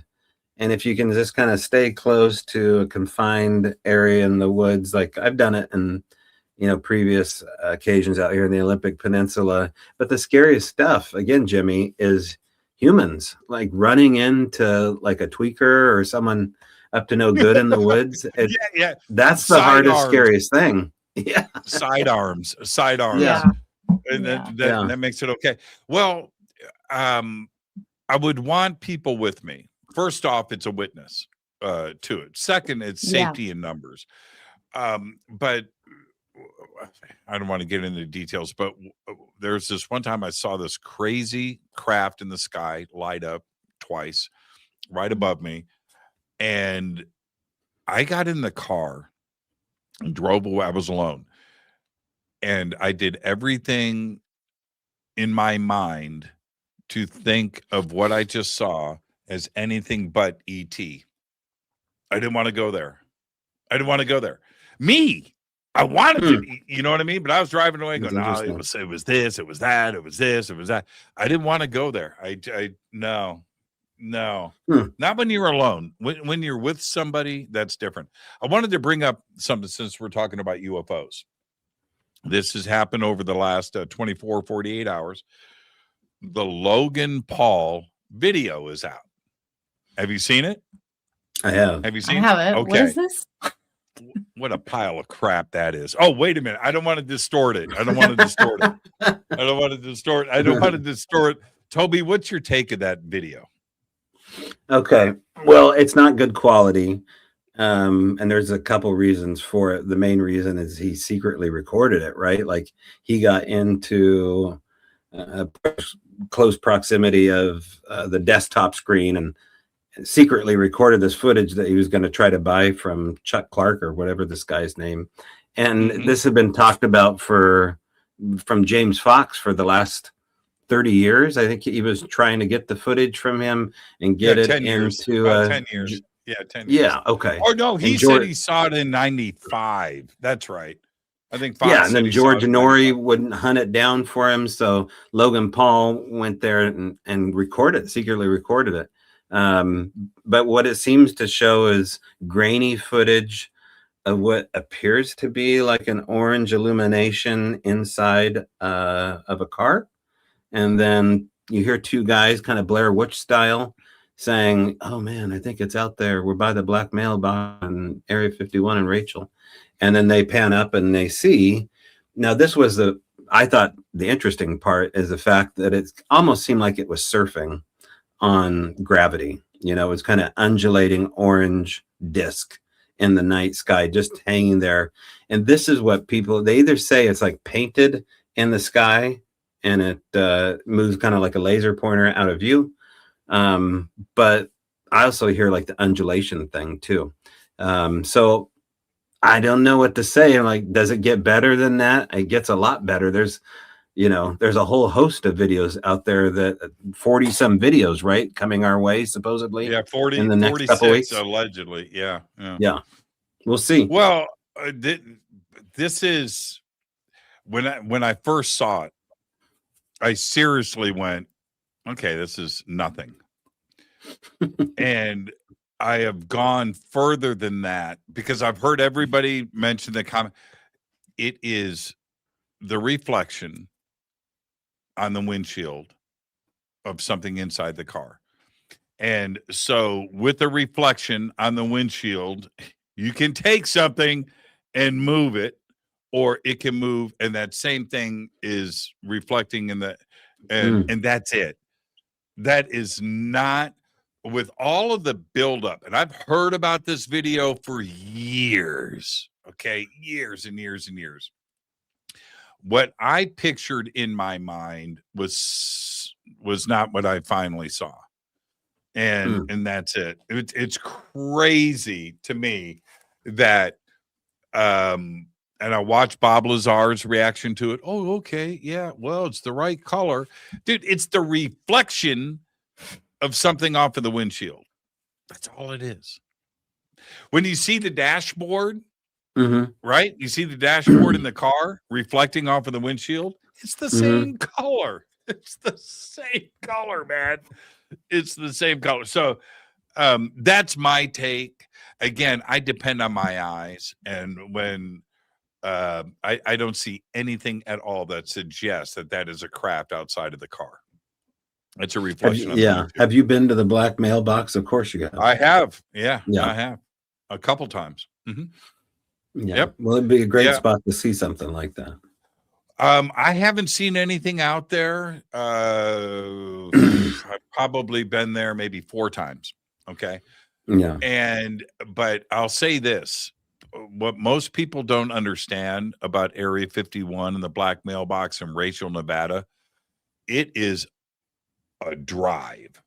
And if you can just kind of stay close to a confined area in the woods, like I've done it in, previous occasions out here in the Olympic Peninsula. But the scariest stuff, again, Jimmy, is humans like running into like a tweaker or someone up to no good in the woods. That's the hardest, scariest thing. Yeah. Side arms. Yeah. And that makes it okay. Well, I would want people with me. First off, it's a witness to it. Second, it's safety in numbers. But I don't want to get into details, but there's this one time I saw this crazy craft in the sky light up twice right above me. And I got in the car and drove away. I was alone. And I did everything in my mind to think of what I just saw as anything but E.T. I didn't want to go there. Me. I wanted to, you know what I mean? But I was driving away going, no, it was this, it was that, it was this, it was that. I didn't want to go there. No. Not when you're alone. When you're with somebody, that's different. I wanted to bring up something since we're talking about UFOs. This has happened over the last 24, 48 hours. The Logan Paul video is out. Have you seen it? I have. Have you seen it? I haven't. Okay. What is this? What a pile of crap that is. Oh, wait a minute. I don't want to distort it. I don't want to distort. Toby, what's your take of that video? Okay. Well, it's not good quality. And there's a couple reasons for it. The main reason is he secretly recorded it, right? Like he got into close proximity of the desktop screen and secretly recorded this footage that he was going to try to buy from Chuck Clark or whatever this guy's name. And this had been talked about from James Fox for the last 30 years. I think he was trying to get the footage from him and get it 10 years, into 10 years. Yeah, 10 years. Yeah, okay. Or no, he said he saw it in 95. That's right. I think Fox and then George Norrie wouldn't hunt it down for him. So Logan Paul went there and secretly recorded it. But what it seems to show is grainy footage of what appears to be like an orange illumination inside of a car. And then you hear two guys kind of Blair Witch style saying, oh man, I think it's out there. We're by the black mailbox in Area 51 and Rachel. And then they pan up and they see. Now this was I thought the interesting part is the fact that it almost seemed like it was surfing on gravity. It's kind of undulating orange disc in the night sky, just hanging there. And this is what they either say it's like painted in the sky and it moves kind of like a laser pointer out of view. But I also hear like the undulation thing too. So I don't know what to say. I'm like, does it get better than that? It gets a lot better. There's a whole host of videos out there, that 40 some videos, right, coming our way supposedly. Yeah, 40, in the next 46 couple weeks. allegedly. Yeah. Yeah, we'll see. Well, this is when I first saw it, I seriously went, okay, this is nothing. And I have gone further than that because I've heard everybody mention the comment. It is the reflection on the windshield of something inside the car. And so with the reflection on the windshield, you can take something and move it, or it can move, and that same thing is reflecting in the and that's it. That is not, with all of the buildup, and I've heard about this video for years, okay, years and years and years. What I pictured in my mind was not what I finally saw, and that's it. It's crazy to me that, and I watched Bob Lazar's reaction to it. Oh, okay, yeah, well, it's the right color, dude. It's the reflection of something off of the windshield. That's all it is. When you see the dashboard, right? You see the dashboard in the car reflecting off of the windshield. It's the same color. It's the same color, man. It's the same color. So that's my take. Again, I depend on my eyes, and when I don't see anything at all that suggests that is a craft outside of the car. It's a reflection. Have you been to the black mailbox? Of course you have. I have. Yeah. I have a couple times. Yep. Well, it'd be a great spot to see something like that. I haven't seen anything out there. I've probably been there maybe 4 times. Okay. Yeah. But I'll say this. What most people don't understand about Area 51 and the black mailbox in Rachel, Nevada, it is a drive.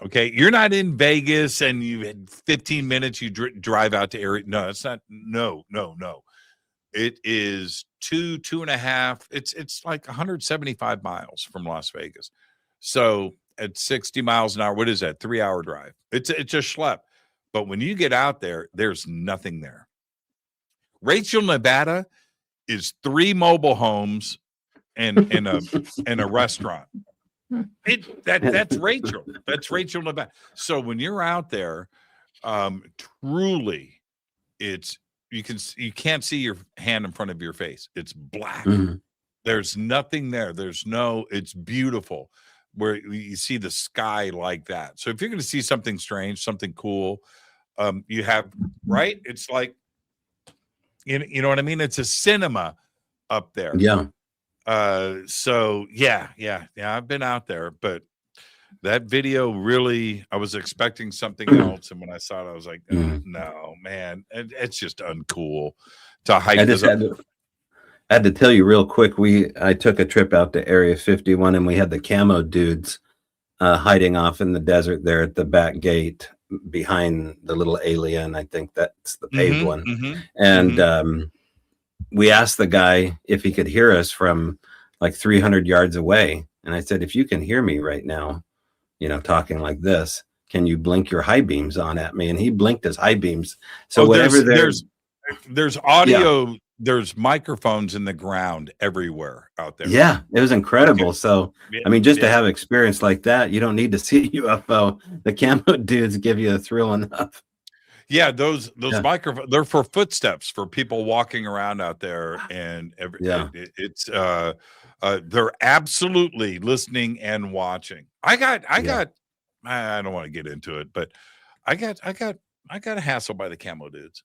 Okay, you're not in Vegas and you had 15 minutes, you drive out to area. No, it's not. No. It is 2.5. It's like 175 miles from Las Vegas. So at 60 miles an hour, what is that? 3-hour drive. It's a schlep. But when you get out there, there's nothing there. Rachel, Nevada is 3 mobile homes and a restaurant. That's Rachel. That's Rachel, Nevada. So when you're out there, truly, you can't see your hand in front of your face. It's black. There's nothing there. It's beautiful where you see the sky like that. So if you're going to see something strange, something cool, you have, right? It's like, you know what I mean? It's a cinema up there. Yeah. So yeah, I've been out there, but that video really, I was expecting something else. And when I saw it, I was like, no, man, it's just uncool to hike. I had to tell you real quick. I took a trip out to Area 51 and we had the camo dudes hiding off in the desert there at the back gate behind the little alien. I think that's the paved one. And we asked the guy if he could hear us from like 300 yards away. And I said, if you can hear me right now, talking like this, can you blink your high beams on at me? And he blinked his high beams. So whatever there's audio, there's microphones in the ground everywhere out there. Yeah, it was incredible. So, I mean, just to have experience like that, you don't need to see a UFO. The camo dudes give you a thrill enough. Yeah, those microphones, they're for footsteps for people walking around out there, and they're absolutely listening and watching. I don't want to get into it, but I got a hassle by the camo dudes.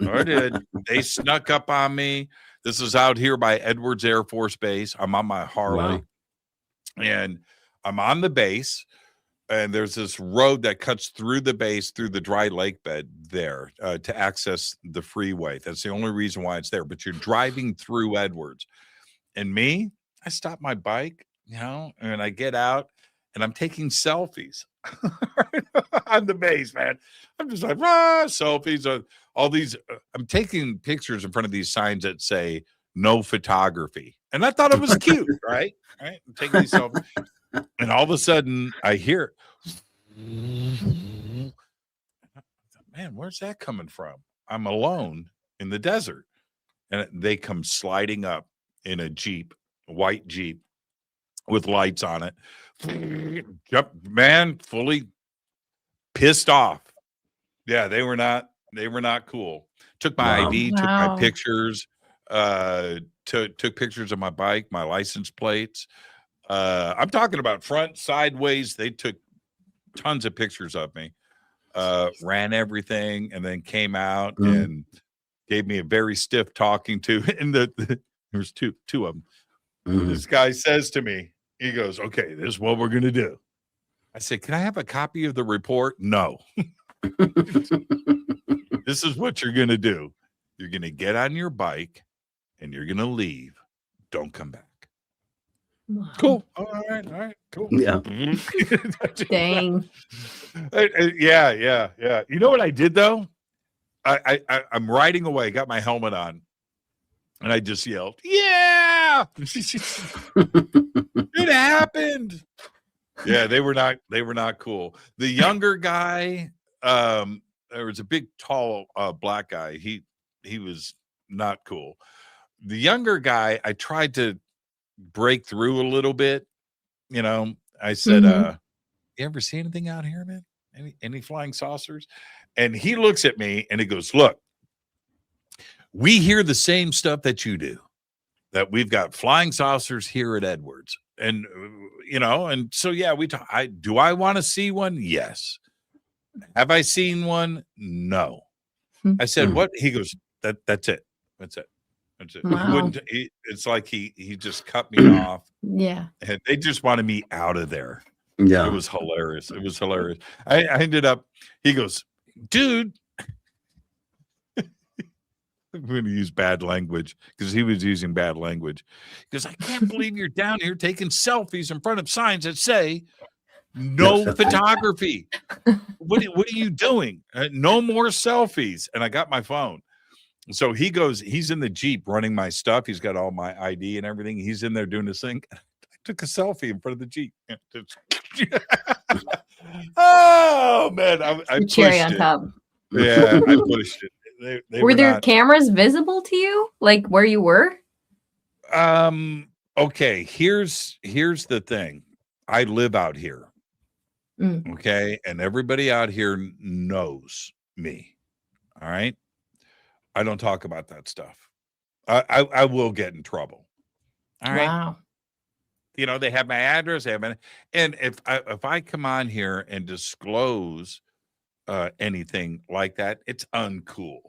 I did. They snuck up on me. This is out here by Edwards Air Force Base. I'm on my Harley, and I'm on the base. And there's this road that cuts through the base, through the dry lake bed there to access the freeway. That's the only reason why it's there. But you're driving through Edwards. And I stopped my bike, and I get out, and I'm taking selfies on the base, man. I'm just like, selfies. All these, I'm taking pictures in front of these signs that say no photography. And I thought it was cute, right? I'm taking these selfies. And all of a sudden I hear, man, where's that coming from? I'm alone in the desert. And they come sliding up in a Jeep, a white Jeep with lights on it. Yep, man, fully pissed off. Yeah, they were not cool. Took my ID, took my pictures, took pictures of my bike, my license plates. I'm talking about front, sideways. They took tons of pictures of me, ran everything, and then came out and gave me a very stiff talking to. And there's two of them. This guy says to me, he goes, "Okay, this is what we're going to do." I said, "Can I have a copy of the report?" "No." "This is what you're going to do. You're going to get on your bike and you're going to leave. Don't come back." Wow. Cool. All right, cool. Yeah. Dang. Yeah. You know what I did though? I'm riding away, got my helmet on, and I just yelled, "Yeah!" It happened. Yeah, they were not cool. The younger guy, there was a big, tall, black guy. He was not cool. The younger guy, I tried to break through a little bit. I said, "You ever see anything out here, man? Any flying saucers?" And he looks at me and he goes, "Look, we hear the same stuff that you do, that we've got flying saucers here at Edwards. And, and so, yeah, do I want to see one? Yes. Have I seen one? No." I said, "What?" He goes, that's it. That's it. Wow. It's like he just cut me off. Yeah. And they just wanted me out of there. Yeah. It was hilarious. I ended up, he goes, "Dude," I'm going to use bad language because he was using bad language. He goes, "I can't believe you're down here taking selfies in front of signs that say no photography. What are you doing? No more selfies." And I got my phone. So he goes, he's in the Jeep running my stuff. He's got all my ID and everything. He's in there doing this thing. I took a selfie in front of the Jeep. Oh, man. I Cherry pushed on it. top. Yeah, I pushed it. They were there not, cameras visible to you, like where you were? Okay, here's the thing. I live out here. Okay, and everybody out here knows me. All right. I don't talk about that stuff. I will get in trouble. All right. Wow. They have my address, and if I come on here and disclose anything like that, it's uncool.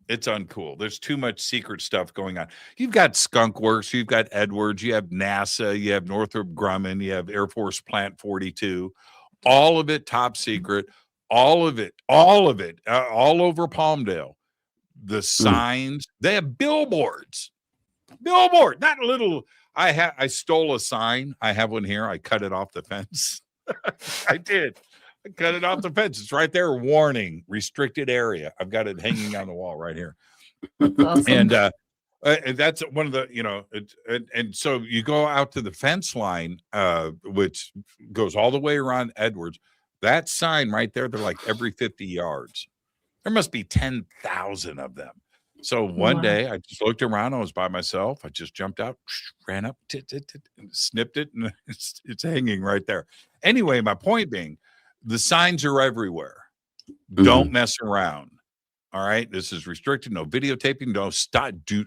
It's uncool. There's too much secret stuff going on. You've got Skunk Works, you've got Edwards, you have NASA, you have Northrop Grumman, you have Air Force Plant 42. All of it top secret. All of it, all over Palmdale. The signs, they have billboards. Billboard, not a little. I stole a sign. I have one here. I cut it off the fence. I did. I cut it off the fence. It's right there. Warning, restricted area. I've got it hanging on the wall right here. Awesome. And that's one of the, and so you go out to the fence line, which goes all the way around Edwards. That sign right there, they're like every 50 yards. There must be 10,000 of them. So one day I just looked around. I was by myself. I just jumped out, ran up, and snipped it, and it's hanging right there. Anyway, my point being, the signs are everywhere. Don't mess around. All right. This is restricted. No videotaping.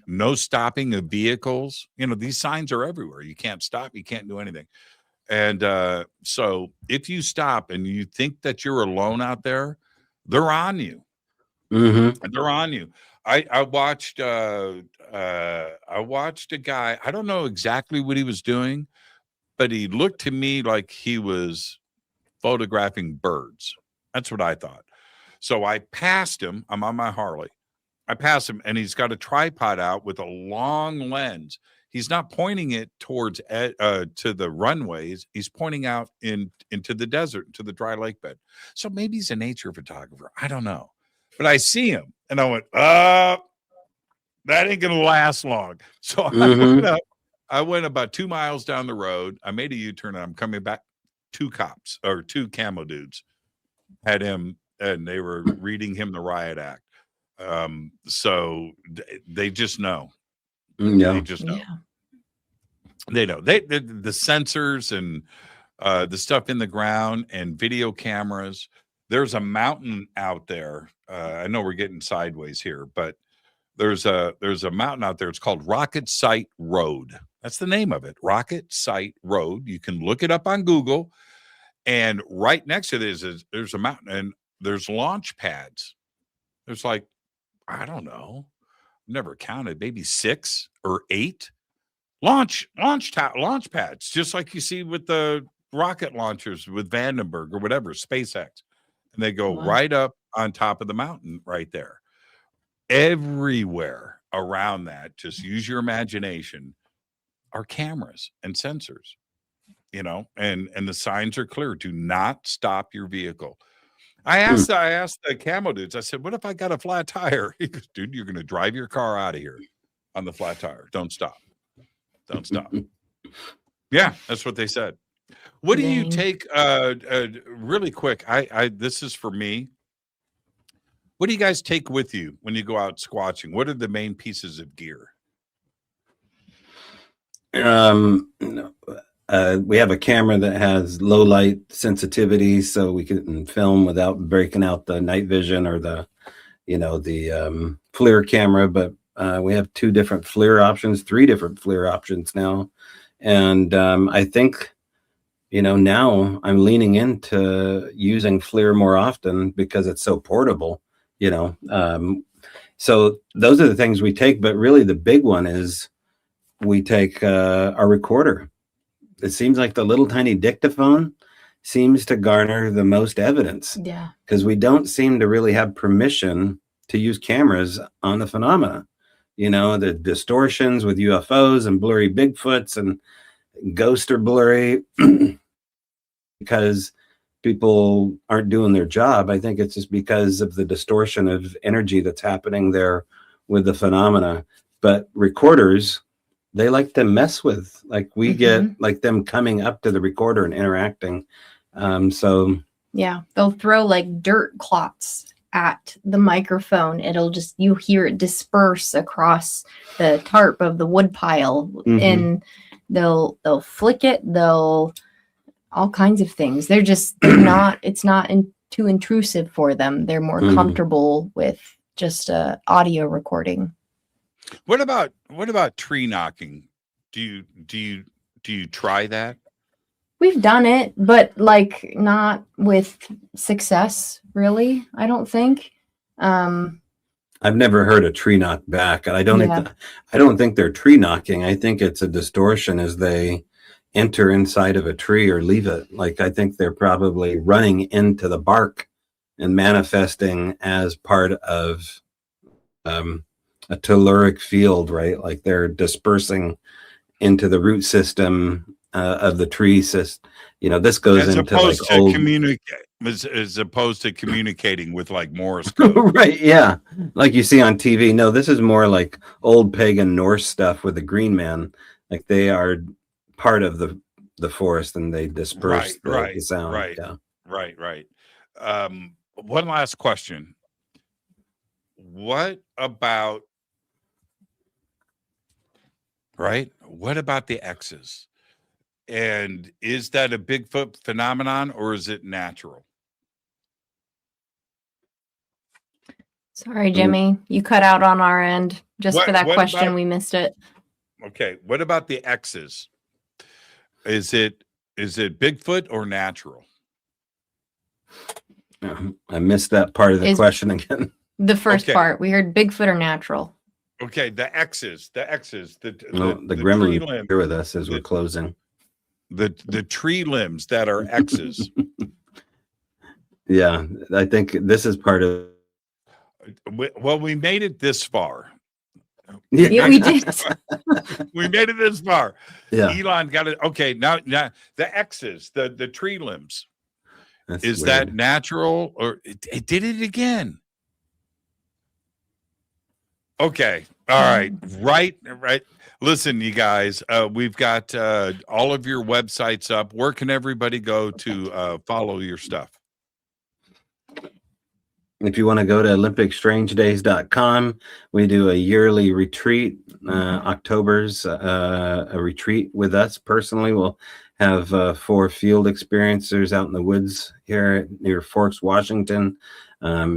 No stopping of vehicles. These signs are everywhere. You can't stop. You can't do anything. And so if you stop and you think that you're alone out there, they're on you. They're on you. I watched a guy. I don't know exactly what he was doing, but he looked to me like he was photographing birds. That's what I thought. So I passed him. I'm on my Harley. I passed him, and he's got a tripod out with a long lens. he's not pointing it towards to the runways. He's pointing out into the desert, to the dry lake bed. So maybe he's a nature photographer. I don't know. But I see him and I went, that ain't gonna last long. So I went about 2 miles down the road. I made a U-turn and I'm coming back. 2 cops or 2 camo dudes had him, and they were reading him the riot act. So they just know. Yeah. They just know. Yeah. They know. The sensors and the stuff in the ground and video cameras. There's a mountain out there. I know we're getting sideways here, but there's a mountain out there. It's called Rocket Site Road. That's the name of it. Rocket Site Road. You can look it up on Google. And right next to this there's a mountain and there's launch pads. There's like, I don't know, never counted, maybe 6 or 8 launch pads, just like you see with the rocket launchers with Vandenberg or whatever, SpaceX. And they go right up on top of the mountain right there. Everywhere around that, just use your imagination, are cameras and sensors. You know, and the signs are clear. Do not stop your vehicle. I asked the camo dudes, I said, what if I got a flat tire? He goes, dude, you're going to drive your car out of here on the flat tire. Don't stop. Don't stop. Yeah, that's what they said. What do you take, really quick, this is for me. What do you guys take with you when you go out squatching? What are the main pieces of gear? We have a camera that has low light sensitivity, so we can film without breaking out the night vision or the FLIR camera. But we have 2 different FLIR options, 3 different FLIR options now. And I think, now I'm leaning into using FLIR more often because it's so portable, So those are the things we take. But really the big one is we take our recorder. It seems like the little tiny dictaphone seems to garner the most evidence. Yeah. Because we don't seem to really have permission to use cameras on the phenomena. The distortions with UFOs and blurry Bigfoots and ghosts are blurry because people aren't doing their job. I think it's just because of the distortion of energy that's happening there with the phenomena. But recorders, they like to mess with, like we get like them coming up to the recorder and interacting. So yeah, they'll throw like dirt clots at the microphone. It'll just, you hear it disperse across the tarp of the wood pile, and they'll flick it. They'll all kinds of things. They're not, it's not too intrusive for them. They're more comfortable with just audio recording. What about tree knocking? Do you try that? We've done it, but like not with success, really. I don't think. I've never heard a tree knock back, and I don't think they're tree knocking. I think it's a distortion as they enter inside of a tree or leave it. Like I think they're probably running into the bark and manifesting as part of a telluric field, right? Like they're dispersing into the root system of the tree system. This goes as into opposed like to old communicate, as opposed to communicating with like Morse code. right? Yeah, like you see on TV. No, this is more like old pagan Norse stuff with the green man. Like they are part of the forest and they disperse the sound. Right, yeah. right. One last question. What about the X's? And is that a Bigfoot phenomenon or is it natural? Sorry, Jimmy, you cut out on our end for that question. We missed it. Okay. What about the X's? Is it Bigfoot or natural? I missed that part of the question again. The first part, we heard Bigfoot or natural. Okay, the X's, the gremlin here with us as we're closing. The tree limbs that are X's. Yeah, I think this is part of. Well, we made it this far. Yeah, we did. We made it this far. Yeah. Elon got it. Okay, now the X's, the tree limbs. That's Is weird. that natural, or it did it again? Okay. All right. Right. Listen, you guys, we've got all of your websites up. Where can everybody go to follow your stuff? If you want to go to olympicstrangedays.com, we do a yearly retreat. October's a retreat with us personally. We'll have 4 field experiencers out in the woods here near Forks, Washington.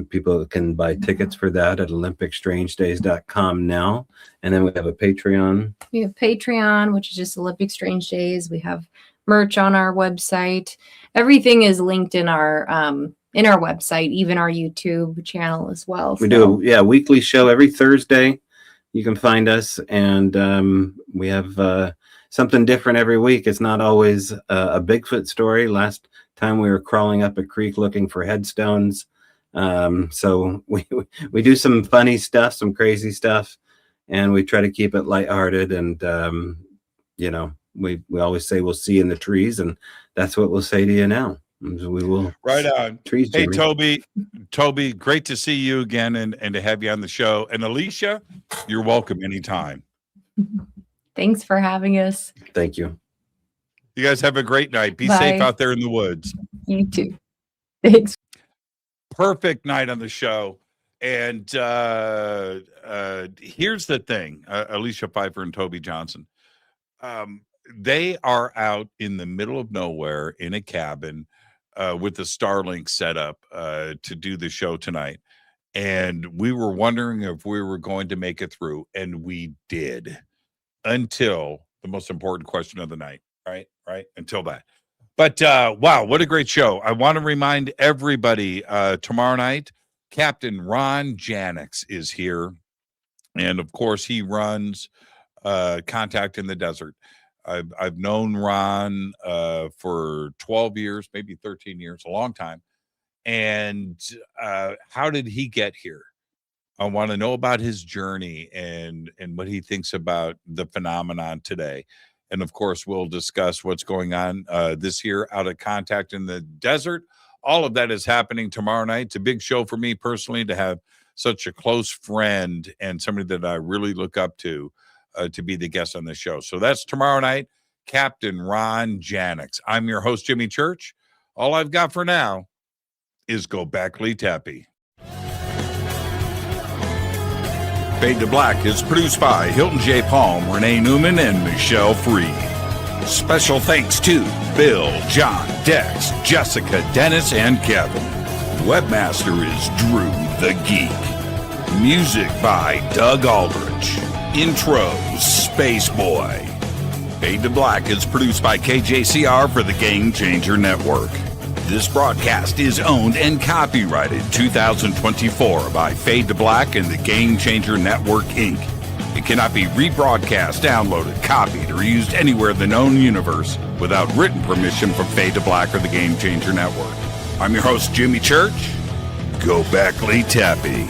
People can buy tickets for that at olympicstrangedays.com now. And then we have a Patreon. We have Patreon, which is just Olympic Strange Days. We have merch on our website. Everything is linked in our website, even our YouTube channel as well. We do a weekly show every Thursday. You can find us, and we have something different every week. It's not always a Bigfoot story. Last time we were crawling up a creek looking for headstones. So we do some funny stuff, some crazy stuff, and we try to keep it lighthearted. And we always say we'll see you in the trees, and that's what we'll say to you now. We will. Right on. Trees, hey, Jimmy. Toby, great to see you again and to have you on the show. And Alicia, you're welcome anytime. Thanks for having us. Thank you. You guys have a great night. Be Bye. safe out there in the woods. You too. Thanks. Perfect night on the show. And here's the thing, Alicia Phifer and Tobe Johnson. They are out in the middle of nowhere in a cabin with the Starlink set up to do the show tonight. And we were wondering if we were going to make it through, and we did, until the most important question of the night, right? Until that. But wow, what a great show. I want to remind everybody tomorrow night, Captain Ron Janix is here. And of course, he runs Contact in the Desert. I've known Ron for 12 years, maybe 13 years, a long time. And how did he get here? I want to know about his journey and what he thinks about the phenomenon today. And of course, we'll discuss what's going on this year out of Contact in the Desert. All of that is happening tomorrow night. It's a big show for me personally to have such a close friend and somebody that I really look up to be the guest on the show. So that's tomorrow night, Captain Ron Janix. I'm your host, Jimmy Church. All I've got for now is Go Back Lee Tappy. Fade to Black is produced by Hilton J. Palm, Renee Newman, and Michelle Freed. Special thanks to Bill, John, Dex, Jessica, Dennis, and Kevin. Webmaster is Drew the Geek. Music by Doug Aldrich. Intro, Space Boy. Fade to Black is produced by KJCR for the Game Changer Network. This broadcast is owned and copyrighted 2024 by Fade to Black and the Game Changer Network, Inc. It cannot be rebroadcast, downloaded, copied, or used anywhere in the known universe without written permission from Fade to Black or the Game Changer Network. I'm your host, Jimmy Church. Go back, Lee Tappy.